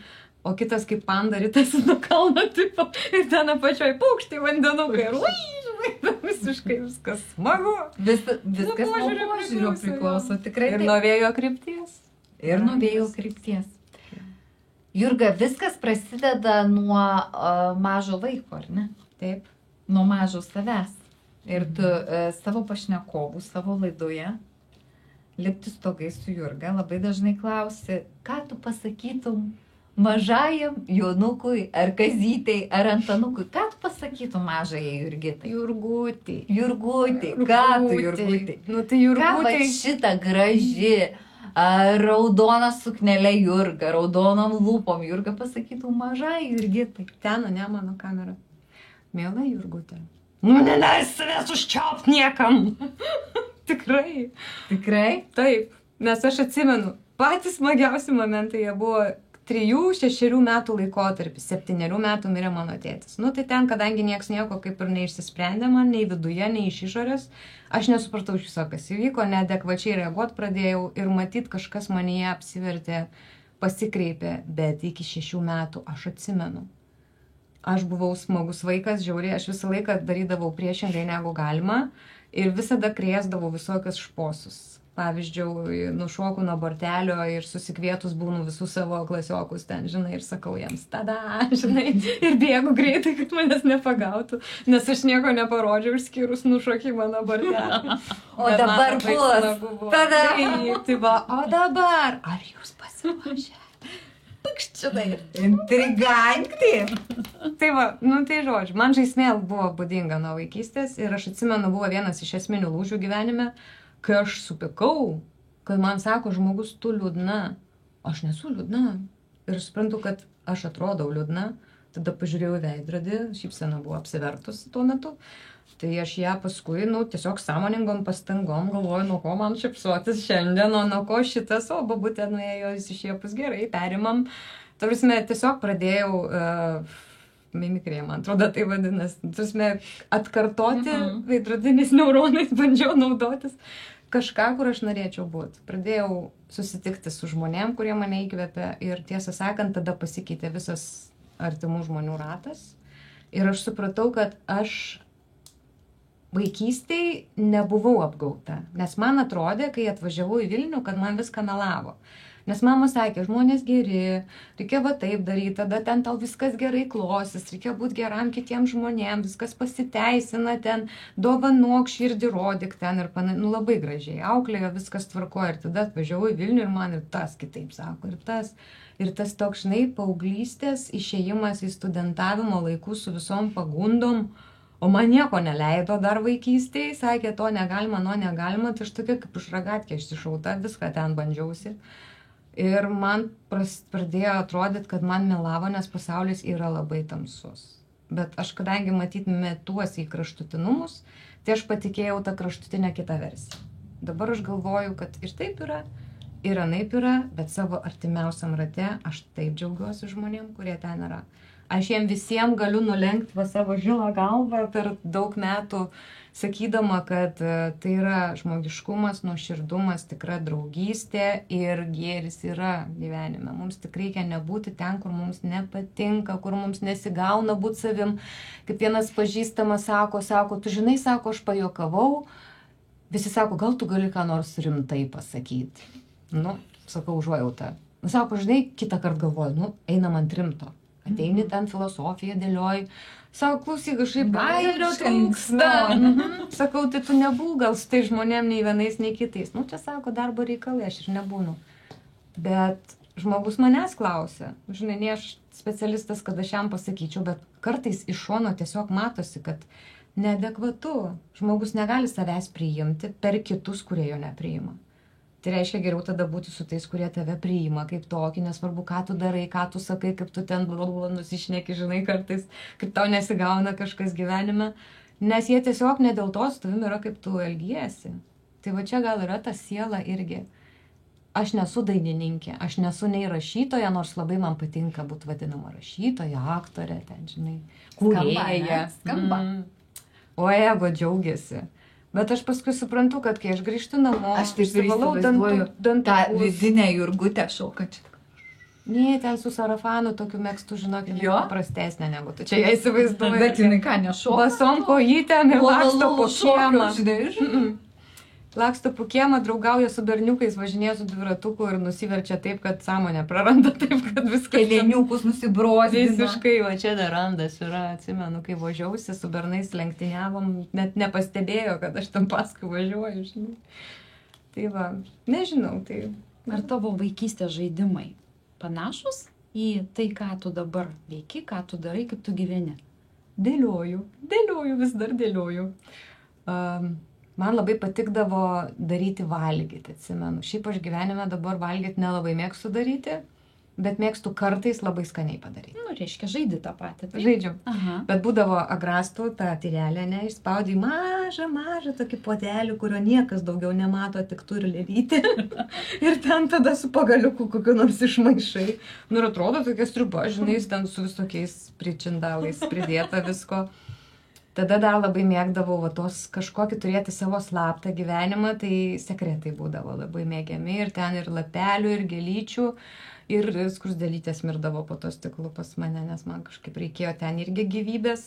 o kitas kaip panda ritasi nuo kalno, tipo, ir ten apačioj paukštai vandenukai. Ir žinai, visiškai viskas smagu. Viskas nuo požiūrio priklauso, tikrai. Ir nuo vėjo krypties. Ir nuo vėjo krypties. Jurga, viskas prasideda nuo mažo vaiko, ar ne? Taip. Nuo mažo savęs. Ir tu savo pašnekovų, savo laidoje, Lipti stogai su Jurga, labai dažnai klausi, ką tu pasakytum mažajam Jonukui, ar Kazytei, ar Antanukui. Ką tu pasakytum mažajai Jurgitai? Jurgutį. Jurgutį. Ką tu Jurgutį? Nu tai Ką va Jurgutį. šitą graži, raudona suknelė Jurga, raudonom lūpom Jurga pasakytų mažai Jurgitai. Ten, ne mano kamera. Mėla Jurgutė. Nu, neleis savęs užčiaupt niekam. Tikrai. Tikrai? Taip. Nes aš atsimenu, patys smagiausi momentai jie buvo 3-6 metų laikotarpis. 7 metų mirė mano tėtis. Nu, tai ten, kadangi nieks nieko kaip ir neišsisprendė man, nei viduje, nei iš išorės, aš nesupratau iš viso, kas įvyko, neadekvačiai reaguot pradėjau ir matyt, kažkas manyje apsivertė, pasikreipė, bet iki 6 metų aš atsimenu. Aš buvau smagus vaikas, žiauriai, aš visą laiką darydavau priešingai negu galima ir visada krėsdavau visokius šposus. Pavyzdžiui, nušoku nuo bortelio ir susikvietus būnu visus savo klasiokus ten, žinai, ir sakau jiems, tada, žinai, ir bėgu greitai, kad manęs nepagautų, nes aš nieko neparodžiau išskyrus nušokimą nuo bortelio. O dabar bus. Tada. Tai va, o dabar, ar jūs pasiruošę? Pakščiunai. Intrigantį. Tai va, nu tai žodžiu, man žaismė buvo būdinga nuo vaikystės ir aš atsimenu, buvo vienas iš esminių lūžių gyvenime, kai aš supykau, kad man sako žmogus, tu liūdna. Aš nesu liūdna. Ir suprantu, kad aš atrodau liūdna. Tada pažiūrėjau į veidrodį, šypsena buvo apsivertus tuo metu. Tai aš ją paskui, nu, tiesiog sąmoningom pastangom galvoju, nuo ko man šypsotis šiandien, o nuo ko šitas, o babutė nuėjo įsišiepus gerai, perimam. Tarsi, tiesiog pradėjau mimikrija, man atrodo, tai vadinasi. Tarsi, atkartoti veidrodiniais neuronais bandžiau naudotis kažką, kur aš norėčiau būti. Pradėjau susitikti su žmonėm, kurie mane įkvėpė ir tiesą sakant, tada pasikeitė visas artimų žmonių ratas. Ir aš supratau, kad aš vaikystėj nebuvau apgauta, nes man atrodė, kai atvažiavau į Vilnių, kad man viską melavo. Nes mama sakė, žmonės geri, reikia va taip daryti, tada ten tau viskas gerai klosis, reikia būti geram kitiems žmonėms, viskas pasiteisina ten, dovanok širdį rodyk ten ir nu labai gražiai, auklėjo, viskas tvarkoja ir tada atvažiavau į Vilnių ir man ir tas kitaip sako, ir tas toks, žinai, paauglystės išėjimas į studentavimo laikus su visom pagundom. O man nieko neleido dar vaikystėje, sakė, to negalima, tai aš tokia kaip iš ragatkė išsišauta, viską ten bandžiausi. Ir man pradėjo atrodyti, kad man melavo, nes pasaulis yra labai tamsus. Bet aš kadangi matyt metuosi į kraštutinumus, tai aš patikėjau tą kraštutinę kitą versiją. Dabar aš galvoju, kad ir taip yra, ir anaip yra, bet savo artimiausiam rate aš taip džiaugiuosi žmonėm, kurie ten yra. Aš jiem visiems galiu nulenkti va savo žilą galvą per daug metų, sakydama, kad tai yra žmogiškumas, nuoširdumas, tikra draugystė ir gėris yra gyvenime. Mums tik reikia nebūti ten, kur mums nepatinka, kur mums nesigauna būti savim. Kaip vienas pažįstamas sako, tu žinai, sako, aš pajokavau, visi sako, gal tu gali ką nors rimtai pasakyti. Nu, sakau, užuojautą. Sako, žinai, kitą kartą galvoju, einam ant rimto. Ateini ten filosofiją dėlioji. Sako, klausyk, kažkaip gairio trūksta. Sakau, tai tu nebūk gal su tai žmonėm nei vienais, nei kitais. Nu, čia sako, darbo reikalai, aš ir nebūnu. Bet žmogus manęs klausia. Žinai, ne aš specialistas, kad aš jam pasakyčiau, bet kartais iš šono tiesiog matosi, kad neadekvatu. Žmogus negali savęs priimti per kitus, kurie jo nepriima. Tai reiškia geriau tada būti su tais, kurie tave priima kaip tokį, nesvarbu, ką tu darai, ką tu sakai, kaip tu ten blablabla nusišneki, žinai, kartais, kaip tau nesigauna kažkas gyvenime. Nes jie tiesiog ne dėl to su tavimi yra, kaip tu elgiesi. Tai va čia gal yra ta siela irgi. Aš nesu dainininkė, aš nesu nei rašytoja, nors labai man patinka būti vadinama rašytoja, aktorė, ten, žinai, kūrėja. Skamba. O ego džiaugiasi. Bet aš paskui suprantu, kad kai aš grįžtu namo, Aš taip išsivalau įsivaizduoju tą dantukus. vidinę Jurgutę šaukančią. Ne, ten su sarafanu tokiu mėgstu, žinok, Jo? paprastesnė negu tu čia ją įsivaizduoji. Bet jinai ką nešoka? Basom kojytėm ir laksto po kiemą. Žinai, Laksto po kiemą, draugauja su berniukais, važinėja su dviratuku ir nusiverčia taip, kad sąmonę praranda, taip, kad viskas... Keleniukus nusibrozdina. Visiškai, va čia dar randas yra, atsimenu, kai važiausi su bernais lenktyniavom, net nepastebėjo, kad aš tam paskui važiuoju, žinai. Tai va, nežinau, tai... Ar tavo vaikystės žaidimai panašus į tai, ką tu dabar veiki, ką tu darai, kaip tu gyveni? Dėlioju, vis dar dėlioju. Man labai patikdavo daryti valgyti, atsimenu. Šiaip aš gyvenime dabar valgyti nelabai mėgstu daryti, bet mėgstu kartais labai skaniai padaryti. Nu, reiškia, žaidi tą patį. taip? Žaidžiu. Aha. Bet būdavo agrastų, tą tyrelę, ne, išspaudai mažą tokį potelį, kurio niekas daugiau nemato, tik turi lėlyti. Ir ten tada su pagaliuku kokiu nors išmaišai. Nu ir atrodo tokia sriuba, žinai, ten su visokiais pričindalais pridėta visko. Tada dar labai mėgdavau va, tos kažkokį turėti savo slaptą gyvenimą, tai sekretai būdavo labai mėgiami ir ten ir lapelių, ir gėlyčių, ir skrusdelytės mirdavo po to stiklu pas mane, nes man kažkaip reikėjo ten irgi gyvybės.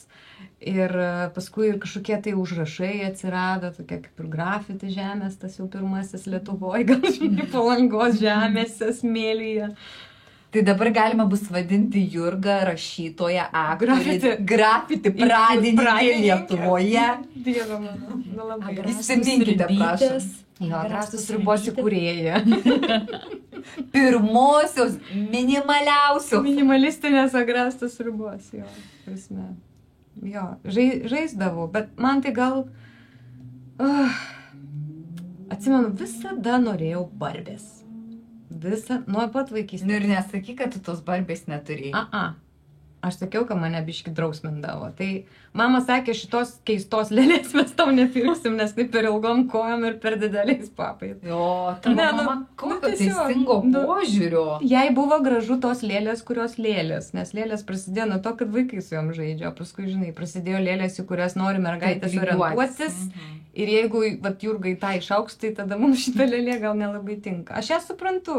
Ir paskui ir kažkokie tai užrašai atsirado, tokie kaip ir grafiti žemės, tas jau pirmasis Lietuvoje, gal žinai, Palangos žemėse, smėlyje. Tai dabar galima bus vadinti Jurgą rašytoją, Grafiti. grafiti pradininkė Lietuvoje. Dieve mano, nu labai. Įsiminkite, prašom. Jo, agrastų sriubos įkūrėja. Pirmosios, minimaliausios. Minimalistinės agrastų sriubos, jo, prasme. Jo, žaisdavau, bet man tai gal... Atsimenu, visada norėjau barbės. Nuo pat vaikystės. Nu ir nesakyk, kad tu tos barbės neturėjai. Aš sakiau, kad mane biški drausmindavo. Tai mama sakė, šitos keistos lėlės mes tau nepirksim, nes tai per ilgom kojom ir per dideliais papais. Jo, tavo mama kokio teisingo požiūrio. Jai buvo gražu tos lėlės, kurios lėlės, nes lėlės prasidėjo nuo to, kad vaikai su jom žaidžia, o paskui, žinai, prasidėjo lėlės, į kurias nori mergaitės orientuotis. Ir jeigu, vat, Jurgai tą išauks, tai tada mums šitą lėlė gal nelabai tinka. Aš ją suprantu,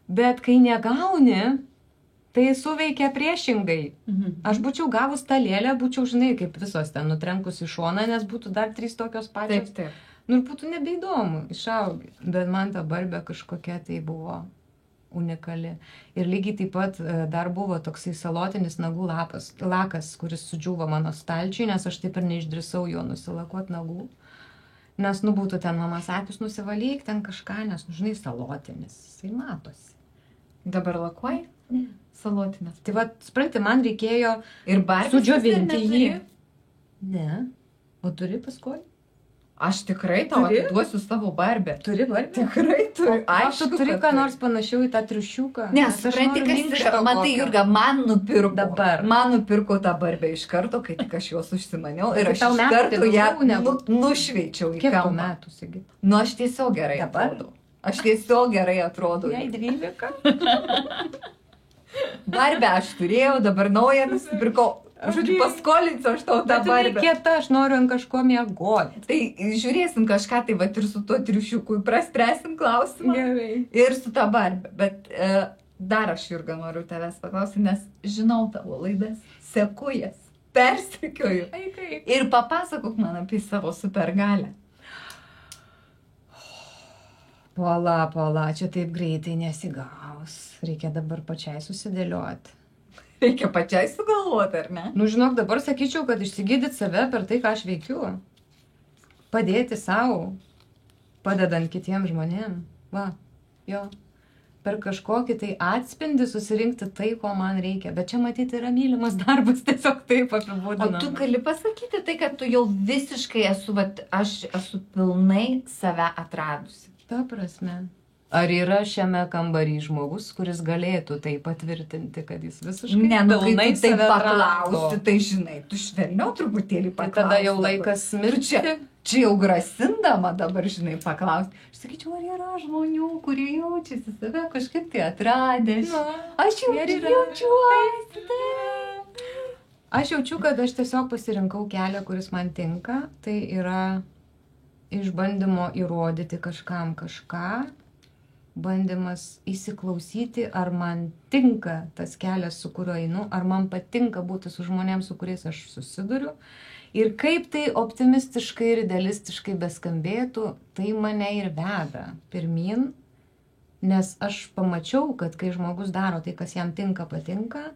bet kai negauni, tai suveikia priešingai. Aš būčiau gavus tą lėlę, būčiau, žinai, kaip visos ten nutrenkus į šoną, nes būtų dar 3 tokios pačios. Taip. Nu ir būtų nebeįdomu, išaugi. Bet man ta barbė kažkokia tai buvo unikali. Ir lygiai taip pat dar buvo toksai salotinis nagų lakas, kuris sudžiūvo mano stalčiui, nes aš taip ir neišdrįsau jo nusilakuoti nagų. Nes, nu, būtų ten mama sakius, nusivalyk ten kažką, nes, nu, žinai, salotinis, jisai matosi. Dabar lakuoji? Ne. Salotinis. Tai va, supranti, man reikėjo Ir barbės sudžiovinti jį. neturi? Ne. O turi paskui? Aš tikrai tau Turi? atiduosiu savo barbę. Turi barbę? Tikrai turiu. Aišku, tu turi ką nors panašiau į tą triušiuką. Nes, supranti, kas yra, matai, Jurga, man nupirko. Dabar. Man nupirko tą barbę iš karto, kai tik aš jos užsimaniau. Ir Tai aš tau iš metai karto ją daugiau negu- nušveičiau į Kiek tau kampą. metų, Sigita? Nu, aš tiesiog gerai Dabar? atrodau. Aš tiesiog gerai atrodau. Jai 12. Barbę aš turėjau, dabar naują nusipirkau. Žodžiu, paskolinsiu aš tau tą Bet jinai barbę. kieta, aš noriu ant kažko miegoti. Tai žiūrėsim kažką, tai va ir su tuo triušiuku praspręsim klausimą. Gerai. Ir su tą barbę. Bet dar aš, Jurga, noriu tavęs paklausyti, nes žinau tavo laidas, seku jas, persekioju. Kaip. Ir papasakok man apie savo supergalę. Pala, čia taip greitai nesigaus. Reikia dabar pačiai susidėlioti. Reikia pačiai sugalvoti, ar ne? Nu, žinok, dabar sakyčiau, kad išsigydyti save per tai, ką aš veikiu. Padėti savo, padedant kitiems žmonėms. Va, jo. Per kažkokį tai atspindį susirinkti tai, ko man reikia. Bet čia matyti yra mylimas darbas, tiesiog taip O apibūdinama. tu gali pasakyti tai, kad tu jau visiškai esu, vat, aš esu pilnai save atradusi. Ta prasme. Ar yra šiame kambarį žmogus, kuris galėtų tai patvirtinti, kad jis visiškai Ne, nu, kai pilnai tu taip save paklausi, atrado? tai žinai, tu švelniau truputėlį Tai paklausi. tada jau laikas mirti. Čia jau grasindama dabar, žinai, paklausti. Aš sakyčiau, ar yra žmonių, kurie jaučiasi save kažkaip tai atradę. Aš jau jaučiuosi. Aš jaučiu, kad aš tiesiog pasirinkau kelią, kuris man tinka. Tai yra išbandymo įrodyti kažkam kažką, bandymas įsiklausyti, ar man tinka tas kelias, su kuriuo einu, ar man patinka būti su žmonėms, su kuriais aš susiduriu. Ir kaip tai optimistiškai ir idealistiškai beskambėtų, tai mane ir veda pirmin, nes aš pamačiau, kad kai žmogus daro tai, kas jam tinka, patinka,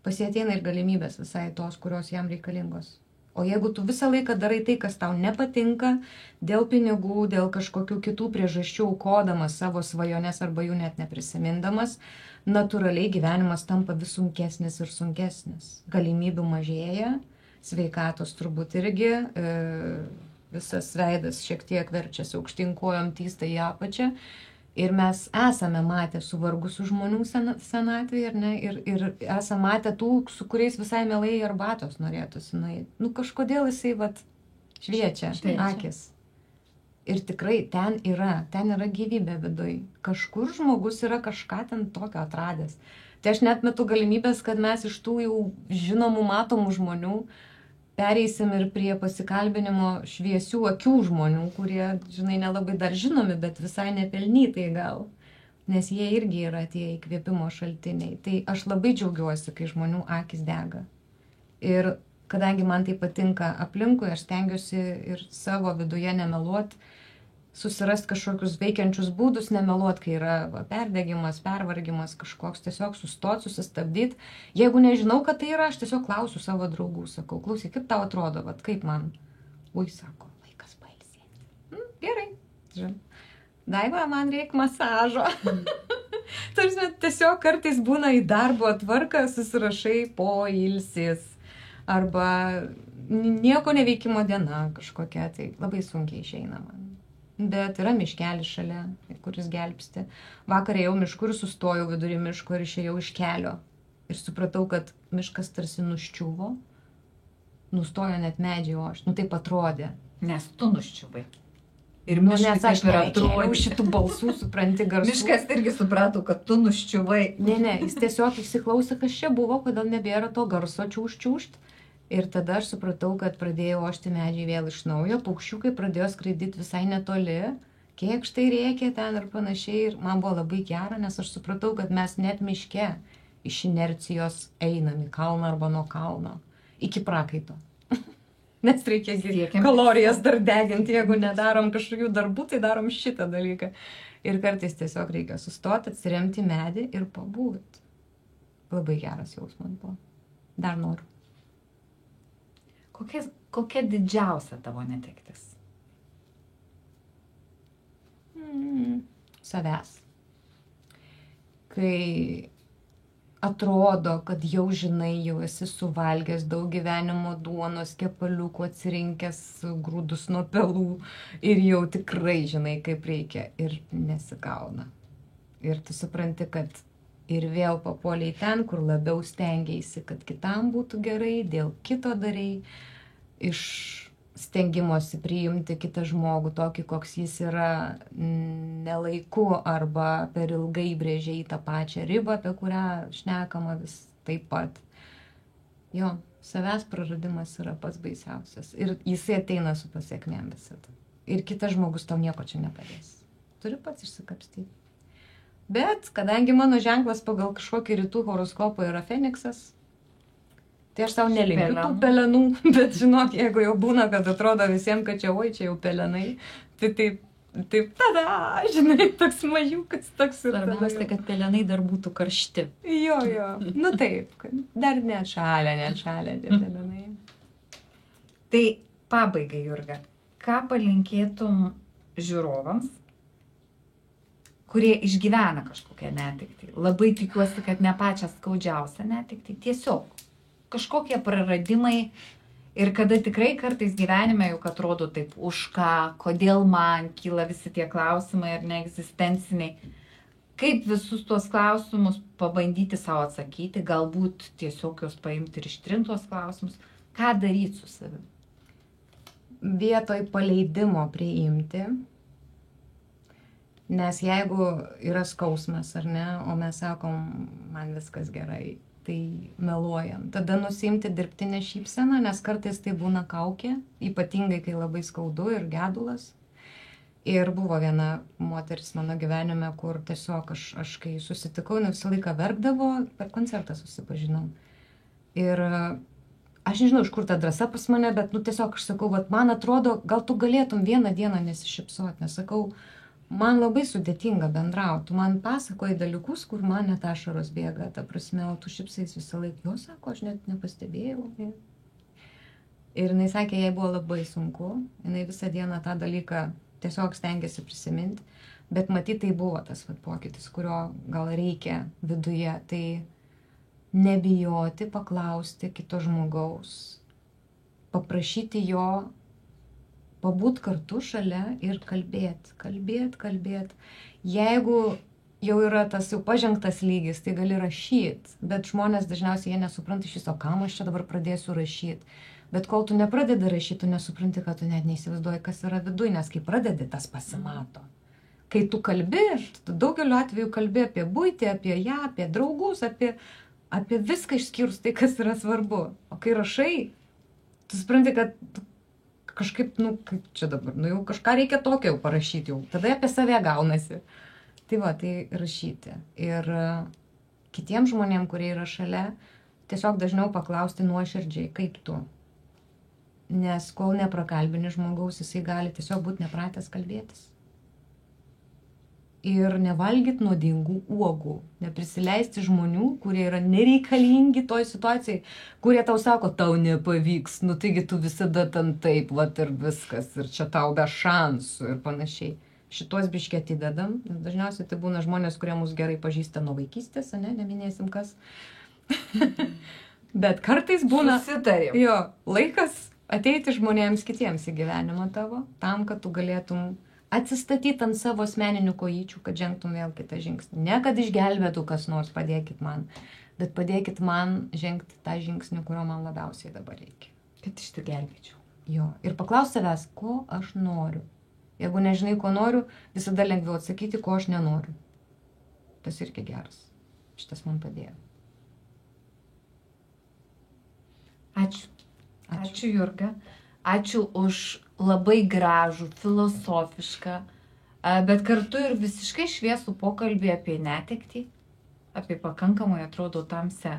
pas jį ateina ir galimybės visai tos, kurios jam reikalingos. O jeigu tu visą laiką darai tai, kas tau nepatinka, dėl pinigų, dėl kažkokių kitų priežasčių, aukodamas savo svajones arba jų net neprisimindamas, natūraliai gyvenimas tampa vis sunkesnis ir sunkesnis. Galimybių mažėja, sveikatos turbūt irgi, visas veidas šiek tiek verčiasi aukštyn kojom, tysta į apačią. Ir mes esame matę suvargusių žmonių senatvėje, ir esame matę tų, su kuriais visai mielai arbatos norėtųsi nueiti. Nu kažkodėl jisai šviečia akis. Ir tikrai ten yra gyvybė viduj. Kažkur žmogus yra kažką ten tokio atradęs. Tai aš net metu galimybės, kad mes iš tų jau žinomų, matomų žmonių pereisim ir prie pasikalbinimo šviesių akių žmonių, kurie, žinai, nelabai dar žinomi, bet visai nepelnytai gal, nes jie irgi yra tie įkvėpimo šaltiniai. Tai aš labai džiaugiuosi, kai žmonių akis dega. Ir kadangi man tai patinka aplinkui, aš stengiuosi ir savo viduje nemeluot, susirasti kažkokius veikiančius būdus, nemeluot, kai yra perdegimas, pervargimas kažkoks, tiesiog sustot, susistabdyti. Jeigu nežinau, kad tai yra, aš tiesiog klausiu savo draugų, sakau, klausyk, kaip tau atrodo, kaip man? Ui, sako, laikas pailsėti. Gerai. Daiva, man reikia masažo. Tarsi tiesiog kartais būna į darbo tvarką, susirašai poilsis. Arba nieko neveikimo diena kažkokia, tai labai sunkiai išeina man. Bet yra miškelis šalia, kuris gelbsti. Vakar ėjau mišku ir sustojau vidury miško ir išėjau iš kelio. Ir supratau, kad miškas tarsi nuščiuvo. Nustojo net medžiai ošt. Nu taip atrodė. Nes tu nuščiuvai. Ir Nes miškas aš ir nekėliau šitų balsų, supranti, garsų. Miškas irgi suprato, kad tu nuščiuvai. Ne, jis tiesiog įsiklausė, kas čia buvo, kodėl nebėra to garso čiūšt. Ir tada aš supratau, kad pradėjo ošti medžiai vėl iš naujo, paukščiukai pradėjo skraidyti visai netoli, kėkštai rėkė ten ir panašiai. Ir man buvo labai gera, nes aš supratau, kad mes net miške iš inercijos einam į kalną arba nuo kalno iki prakaito. Nes reikia kalorijas dar deginti, jeigu nedarom kažkokių darbų, tai darom šitą dalyką. Ir kartais tiesiog reikia sustoti, atsiremti medį ir pabūti. Labai geras jausmas buvo. Dar noriu. Kokia didžiausia tavo netektis? Savęs. Kai atrodo, kad jau žinai, jau esi suvalgęs daug gyvenimo duonos, kepaliukų, atsirinkęs grūdus nuo pelų ir jau tikrai žinai, kaip reikia ir nesigauna. Ir tu supranti, kad ir vėl papuoliai ten, kur labiau stengiaisi, kad kitam būtų gerai, dėl kito darai, iš stengimosi priimti kitą žmogų tokį, koks jis yra, nelaiku arba per ilgai brėžia į tą pačią ribą, apie kurią šnekama vis taip pat. Jo, savęs praradimas yra pats baisiausias. Ir jisai ateina su pasiekmėm visada. Ir kitas žmogus tau nieko čia nepadės. Turi pats išsikapstyti. Bet, kadangi mano ženklas pagal kažkokį rytų horoskopą yra Feniksas, tai aš tau nelinkiu tų pelenų, bet žinok, jeigu jau būna, kad atrodo visiems, kad čia, oi, čia jau pelenai, tai taip, tada, žinai, toks mažiukas, toks ir tada. Svarbiausia, kad pelenai dar būtų karšti. Jo, nu taip, dar neatšalę tie pelenai. Tai pabaigai, Jurga, ką palinkėtum žiūrovams, kurie išgyvena kažkokią netektį? Labai tikiuosi, kad ne pačią skaudžiausią netektį, tiesiog kažkokie praradimai Ir kada tikrai kartais gyvenime juk atrodo taip, už ką, kodėl man kyla visi tie klausimai ar neegzistenciniai. Kaip visus tuos klausimus pabandyti savo atsakyti, galbūt tiesiog juos paimti ir ištrinti tuos klausimus. Ką daryti su savimi? Vietoj paleidimo priimti, nes jeigu yra skausmas ar ne, o mes sakom, man viskas gerai, tai meluojam. Tada nusimti dirbtinę šypseną, nes kartais tai būna kaukė, ypatingai kai labai skaudu ir gedulas. Ir buvo viena moteris mano gyvenime, kur tiesiog aš kai susitikau, visą laiką verkdavo, per koncertą susipažinom. Ir aš nežinau, iš kur ta drąsa pas mane, bet tiesiog aš sakau, man atrodo, gal tu galėtum vieną dieną nesišypsot, nes sakau, man labai sudėtinga bendrauti. Tu man pasakoji dalykus, kur man net ašaros bėga, ta prasme, o tu šypsais visą laiką. Jo, sako, aš net nepastebėjau. Ir jinai sakė, jai buvo labai sunku. Jinai visą dieną tą dalyką tiesiog stengiasi prisiminti. Bet matyt, tai buvo tas pokytis, kurio gal reikia viduje. Tai nebijoti paklausti kito žmogaus. Paprašyti jo pabūt kartu šalia ir kalbėt. Jeigu jau yra tas jau pažengtas lygis, tai gali rašyti, bet žmonės dažniausiai jie nesupranta iš viso, kam aš čia dabar pradėsiu rašyti. Bet kol tu nepradedi rašyti, tu nesupranti, kad tu net neįsivaizduoji, kas yra viduj, nes kai pradedi, tas pasimato. Kai tu kalbi, tu daugeliu atveju kalbi apie buitį, apie ją, apie draugus, apie viską išskyrus tai, kas yra svarbu. O kai rašai, tu supranti, kad kažkaip, kaip čia dabar, jau kažką reikia tokio jau parašyti jau, tada apie save gaunasi. Tai tai rašyti. Ir kitiems žmonėms, kurie yra šalia, tiesiog dažniau paklausti nuoširdžiai, kaip tu. Nes kol neprakalbini žmogaus, jisai gali tiesiog būti nepratęs kalbėtis. Ir nevalgyti nuodingų uogų, neprisileisti žmonių, kurie yra nereikalingi toj situacijai, kurie tau sako, tau nepavyks, taigi tu visada ten taip, ir viskas, ir čia tau be šansų ir panašiai. Šitos biškį atidedam, nes dažniausiai tai būna žmonės, kurie mus gerai pažįsta nuo vaikystės, neminėsim kas. Bet kartais būna laikas ateiti žmonėms kitiems į gyvenimą tavo, tam, kad tu galėtum atsistatyti ant savo asmeninių kojyčių, kad žengtum vėl kitą žingsnį. Ne, kad išgelbėtų kas nors, padėkit man, bet padėkit man žengti tą žingsnį, kurio man labiausiai dabar reikia. Kad išgelbėčiau. Jo. Ir paklaus savęs, ko aš noriu. Jeigu nežinai, ko noriu, visada lengviau atsakyti, ko aš nenoriu. Tas irgi geras. Šitas man padėjo. Ačiū. Ačiū, Jurga. Ačiū už labai gražų, filosofišką, bet kartu ir visiškai šviesų pokalbį apie netektį, apie pakankamai atrodo tamsią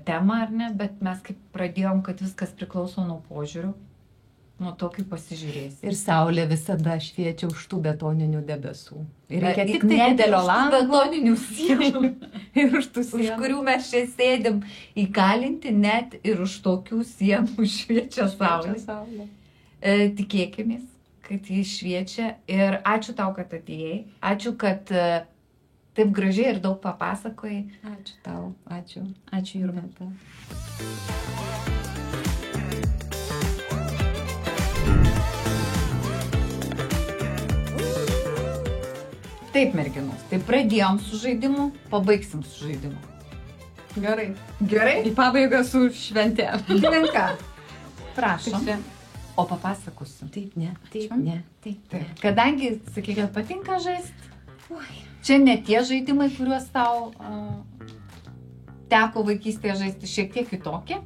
temą, ar ne, bet mes kaip pradėjom, kad viskas priklauso nuo požiūrių, nuo to, kaip pasižiūrėsi. Ir saulė visada šviečia už tų betoninių debesų. Ir reikia tik tai didelio lango. Betoninių sienų. Ir už tų sienų. Už kurių mes čia sėdim įkalinti, net ir už tokių sienų šviečia saulė. Tikėkimės, kad jis šviečia. Ir ačiū tau, kad atėjai. Ačiū, kad taip gražiai ir daug papasakojai. Ačiū tau. Ačiū. Ačiū, Jurga. Taip, merginos, tai pradėjom su žaidimu, pabaigsim su žaidimu. Gerai. Gerai? Į pabaigą su švente. Linka. Prašom. O papasakosim. Taip, ne. Taip. Kadangi, sakai, kad patinka žaisti, čia ne tie žaidimai, kuriuos tau teko vaikystėje žaisti, šiek tiek kitokie,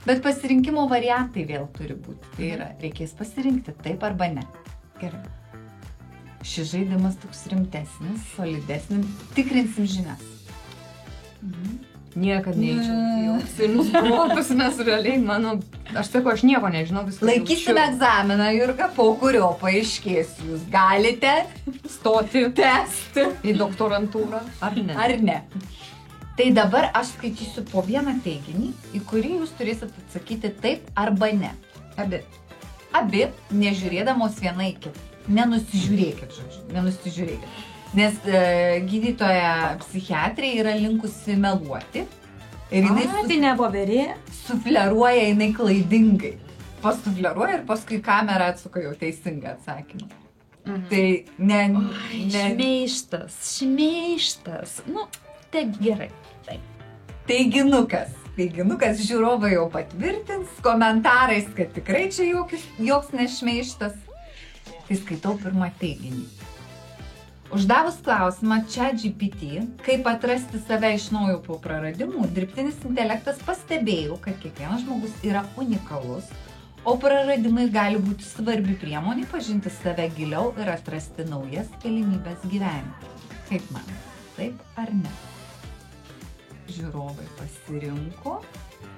bet pasirinkimo variantai vėl turi būti. Tai yra, reikės pasirinkti taip arba ne. Gerai. Šis žaidimas toks rimtesnis, solidesnis, tikrinsim žinias. Niekad neįčiau. Jau senius protus, nes realiai aš sakau, aš nieko nežinau, viskas. Laikysime egzaminą, Jurga, po kurio paaiškės, jūs galite stoti, tęsti į doktorantūrą, ar ne? Ar ne. Tai dabar aš skaitysiu po vieną teiginį, į kurį jūs turėsit atsakyti taip arba ne. Abi, nežiūrėdamos viena į kitą. Nenusižiūrėkit, žodžiu, nenusižiūrėkit. Nes gydytoja psichiatrė yra linkusi meluoti Ir jinai Tai ne voverė. sufleruoja jinai klaidingai. Pasufleruoja ir paskui kamera atsuka jau teisingą atsakymą. Tai Šmeištas. Nu, tai gerai. Teiginukas žiūrovai jau patvirtins komentarais, kad tikrai čia joks nešmeištas. Tai skaitau pirmą teiginį. Uždavus klausimą ChatGPT, kaip atrasti save iš naujo po praradimų, dirbtinis intelektas pastebėjo, kad kiekvienas žmogus yra unikalus, o praradimai gali būti svarbi priemonė pažinti save giliau ir atrasti naujas galimybės gyvenime. Kaip man? Taip ar ne? Žiūrovai pasirinko.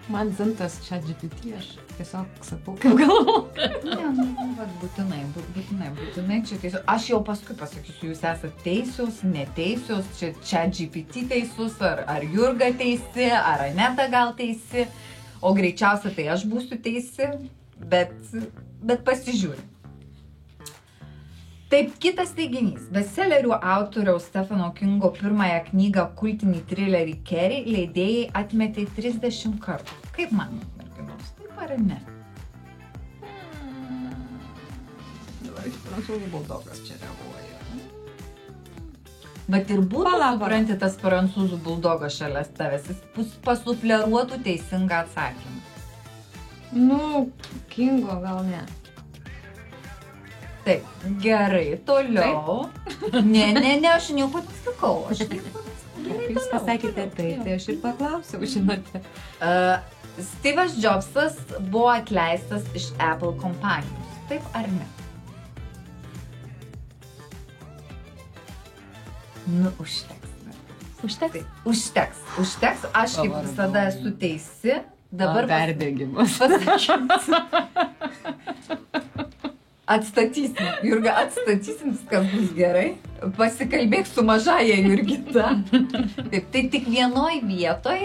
Man zintas ChatGPT, aš tiesiog sakau, kaip galvoju. Ne, būtinai čia teisiu. Aš jau paskui pasakysiu, jūs esate teisius, neteisius, čia ChatGPT teisus, ar Jurga teisi, ar Aneta gal teisi, o greičiausia tai aš būsiu teisi, bet pasižiūrim. Taip, kitas teiginys. Bestsellerių autoriaus Stepheno Kingo pirmąją knygą kultinį trilerį Carrie leidėjai atmetė 30 kartų. Kaip manot, merginos? Taip ar ne? Prancūzų buldogas čia reaguoja. Bet ir būtų, supranti, tas prancūzų buldogas šalia tavęs, jis pasufleruotų teisingą atsakymą. Nu, Kingo gal ne. Taip, gerai, toliau. Ne, aš nieko nesakau. Jūs pasakėte taip, tai aš ir paklausiau, žinote. Steve'as Jobsas buvo atleistas iš Apple kompanijos. Taip ar ne? Nu, užteks. Užteks. Aš kaip visada esu teisi. Dabar perbėgimas. Atstatysim, Jurga, viskas bus gerai. Pasikalbėk su mažaja Jurgita. Taip, tai tik vienoj vietoj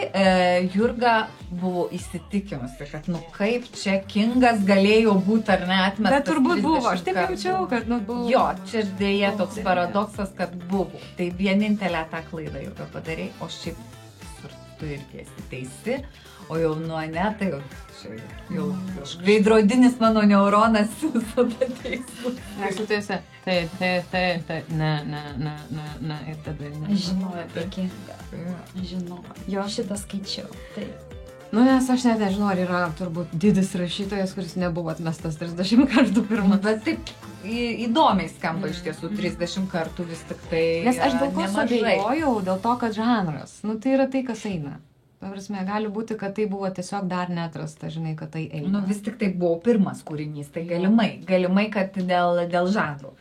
Jurga buvo įsitikinusi, kad kaip čia Kingas galėjo būti ar ne atmestas. Bet turbūt buvo, aš taip jaučiau, kad buvo. Jo, čia dėja toks paradoksas, kad buvo. Tai vienintelę tą klaidą Jurga padarė, o šiaip tu irgi esi teisi. O jau nuo Anetai, jau veidrodinis mano neuronas visada teisus. Esu teisi. Taip. Ne. Ir tada ne. Aš žinojau apie Kingą. Jo, šitą skaičiau. Taip. Nu, nes aš net nežinau, ar yra turbūt didis rašytojas, kuris nebuvo atmestas 30 kartų pirmą. Bet taip įdomiai skamba iš tiesų 30 kartų vis tik tai. Nes aš dėl ko abejojau, dėl to, kad žanras. Nu, tai yra tai, kas eina. Paprasme, gali būti, kad tai buvo tiesiog dar neatrasta, žinai, kad tai eina. Nu, vis tik tai buvo pirmas kūrinys, tai galimai, kad dėl žanrų.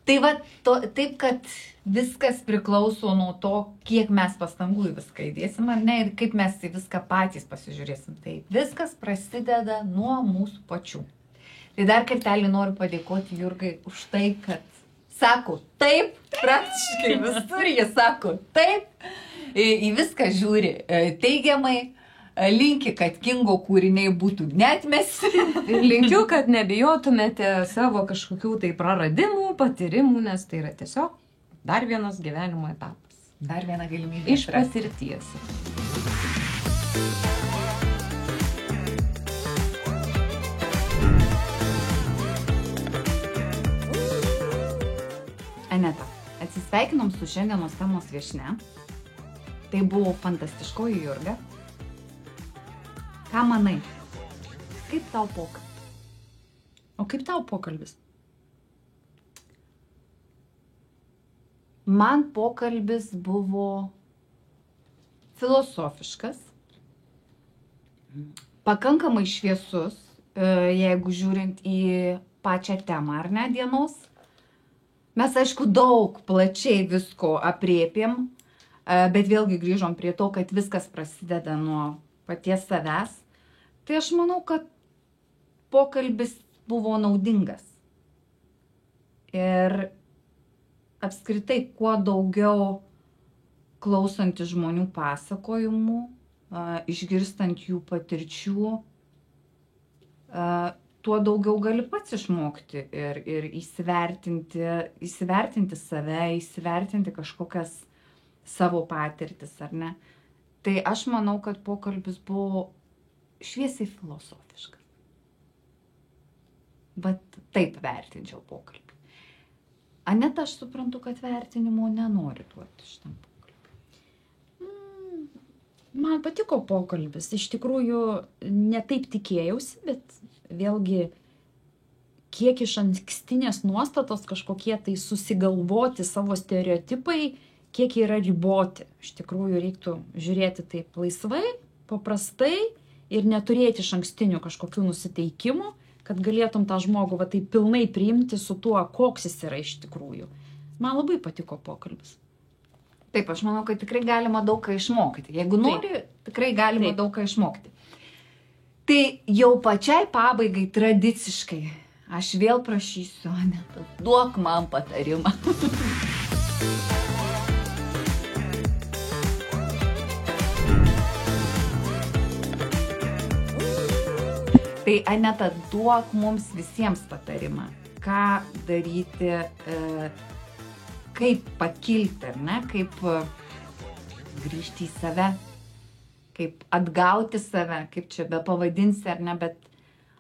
Tai va, taip, kad viskas priklauso nuo to, kiek mes pastangų į viską įdėsim, ar ne, ir kaip mes į viską patys pasižiūrėsim. Tai viskas prasideda nuo mūsų pačių. Tai dar kartelį noriu padėkoti Jurgai už tai, kad sako taip, praktiškai visur jie sako taip. Į viską žiūri teigiamai, linki, kad Kingo kūriniai būtų neatmesti. Ir linkiu, kad nebijotumėte savo kažkokių tai praradimų, patyrimų, nes tai yra tiesiog dar vienas gyvenimo etapas. Dar viena galimybė. Iš patirties. Aneta, atsisveikinom su šiandienos temos viešnia. Tai buvo fantastiškoji Jurga. Ką manai? Kaip tau pokalbis? O kaip tau pokalbis? Man pokalbis buvo filosofiškas, pakankamai šviesus, jeigu žiūrint į pačią temą, ar ne, dienos. Mes, aišku, daug plačiai visko aprėpėm, bet vėlgi grįžom prie to, kad viskas prasideda nuo paties savęs. Tai aš manau, kad pokalbis buvo naudingas. Ir apskritai, kuo daugiau klausantis žmonių pasakojimų, išgirstant jų patirčių, tuo daugiau gali pats išmokti ir įsivertinti save, įsivertinti kažkokias savo patirtis, ar ne. Tai aš manau, kad pokalbis buvo šviesiai filosofiškas. Bet taip vertinčiau pokalbį. Aneta, aš suprantu, kad vertinimo nenori duoti šitam pokalbį. Man patiko pokalbis. Iš tikrųjų, ne taip tikėjausi, bet vėlgi kiek iš ankstinės nuostatos kažkokie tai susigalvoti savo stereotipai, kiek yra riboti. Iš tikrųjų, reiktų žiūrėti taip laisvai, paprastai ir neturėti iš ankstinių kažkokių nusiteikimų, kad galėtum tą žmogų va, taip pilnai priimti su tuo, koks jis yra iš tikrųjų. Man labai patiko pokalbis. Taip, aš manau, kad tikrai galima daug ką išmokyti. Jeigu nori, tikrai galima daug ką išmokti. Tai jau pačiai pabaigai tradiciškai aš vėl prašysiu, Aneta, duok man patarimą. Tai Aneta, duok mums visiems patarimą, ką daryti, kaip pakilti, ar ne, kaip grįžti į save, kaip atgauti save, kaip čia be pavadinsi, ar ne, bet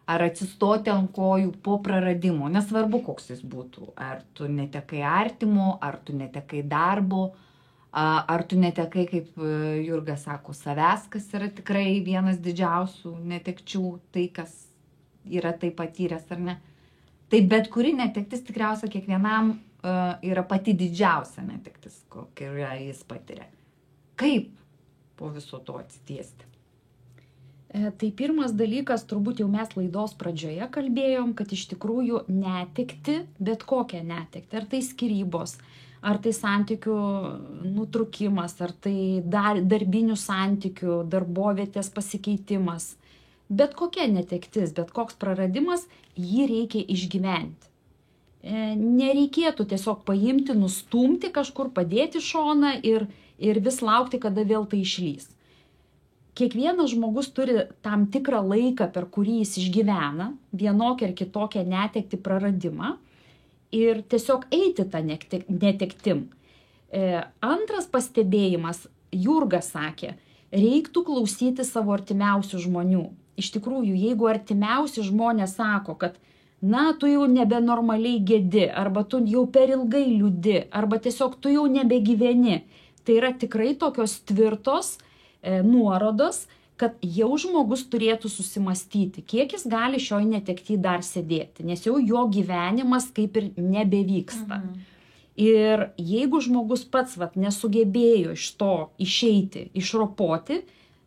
ar atsistoti ant kojų po praradimo, nesvarbu koks jis būtų, ar tu netekai artimo, ar tu netekai darbo, ar tu netekai, kaip Jurga sako, savęs, kas yra tikrai vienas didžiausių netekčių, tai kas yra tai patyręs, ar ne. Tai bet kuri netektis tikriausiai kiekvienam yra pati didžiausia netektis, kokią jis patiria. Kaip po viso to atsitiesti? Tai pirmas dalykas, turbūt jau mes laidos pradžioje kalbėjom, kad iš tikrųjų netekti, bet kokią netekti, ar tai skyrybos, ar tai santykių nutrukimas, ar tai darbinių santykių, darbovietės pasikeitimas. Bet kokia netektis, bet koks praradimas, jį reikia išgyventi. Nereikėtų tiesiog paimti, nustumti kažkur, padėti šoną ir vis laukti, kada vėl tai išlys. Kiekvienas žmogus turi tam tikrą laiką, per kurį jis išgyvena vienokią ar kitokią netektį, praradimą. Ir tiesiog eiti tą netektim. Antras pastebėjimas, Jurga sakė, reiktų klausyti savo artimiausių žmonių. Iš tikrųjų, jeigu artimiausi žmonės sako, kad na, tu jau nebenormaliai gedi, arba tu jau per ilgai liūdi, arba tiesiog tu jau nebegyveni, tai yra tikrai tokios tvirtos nuorodos, kad jau žmogus turėtų susimastyti, kiek jis gali šioj netekty dar sėdėti, nes jau jo gyvenimas kaip ir nebevyksta. Ir jeigu žmogus pats nesugebėjo iš to išeiti, išropoti,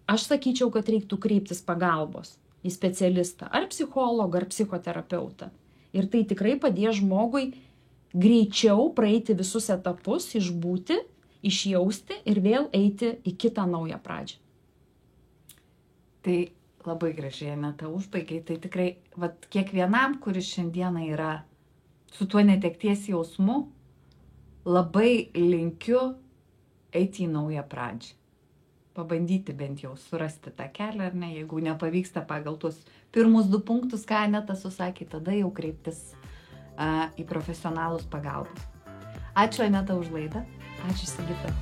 aš sakyčiau, kad reiktų kreiptis pagalbos į specialistą, ar psichologą, ar psichoterapeutą. Ir tai tikrai padės žmogui greičiau praeiti visus etapus, išbūti, išjausti ir vėl eiti į kitą naują pradžią. Tai labai gražiai, Aneta, užbaigiai. Tai tikrai, kiekvienam, kuris šiandieną yra su tuo netekties jausmu, labai linkiu eiti į naują pradžią. Pabandyti bent jau surasti tą kelią, ar ne, jeigu nepavyksta pagal tuos pirmus 2 punktus, ką Aneta susakė, tada jau kreiptis į profesionalus pagalbos. Ačiū, Aneta, už laidą. Ačiū, Sigita.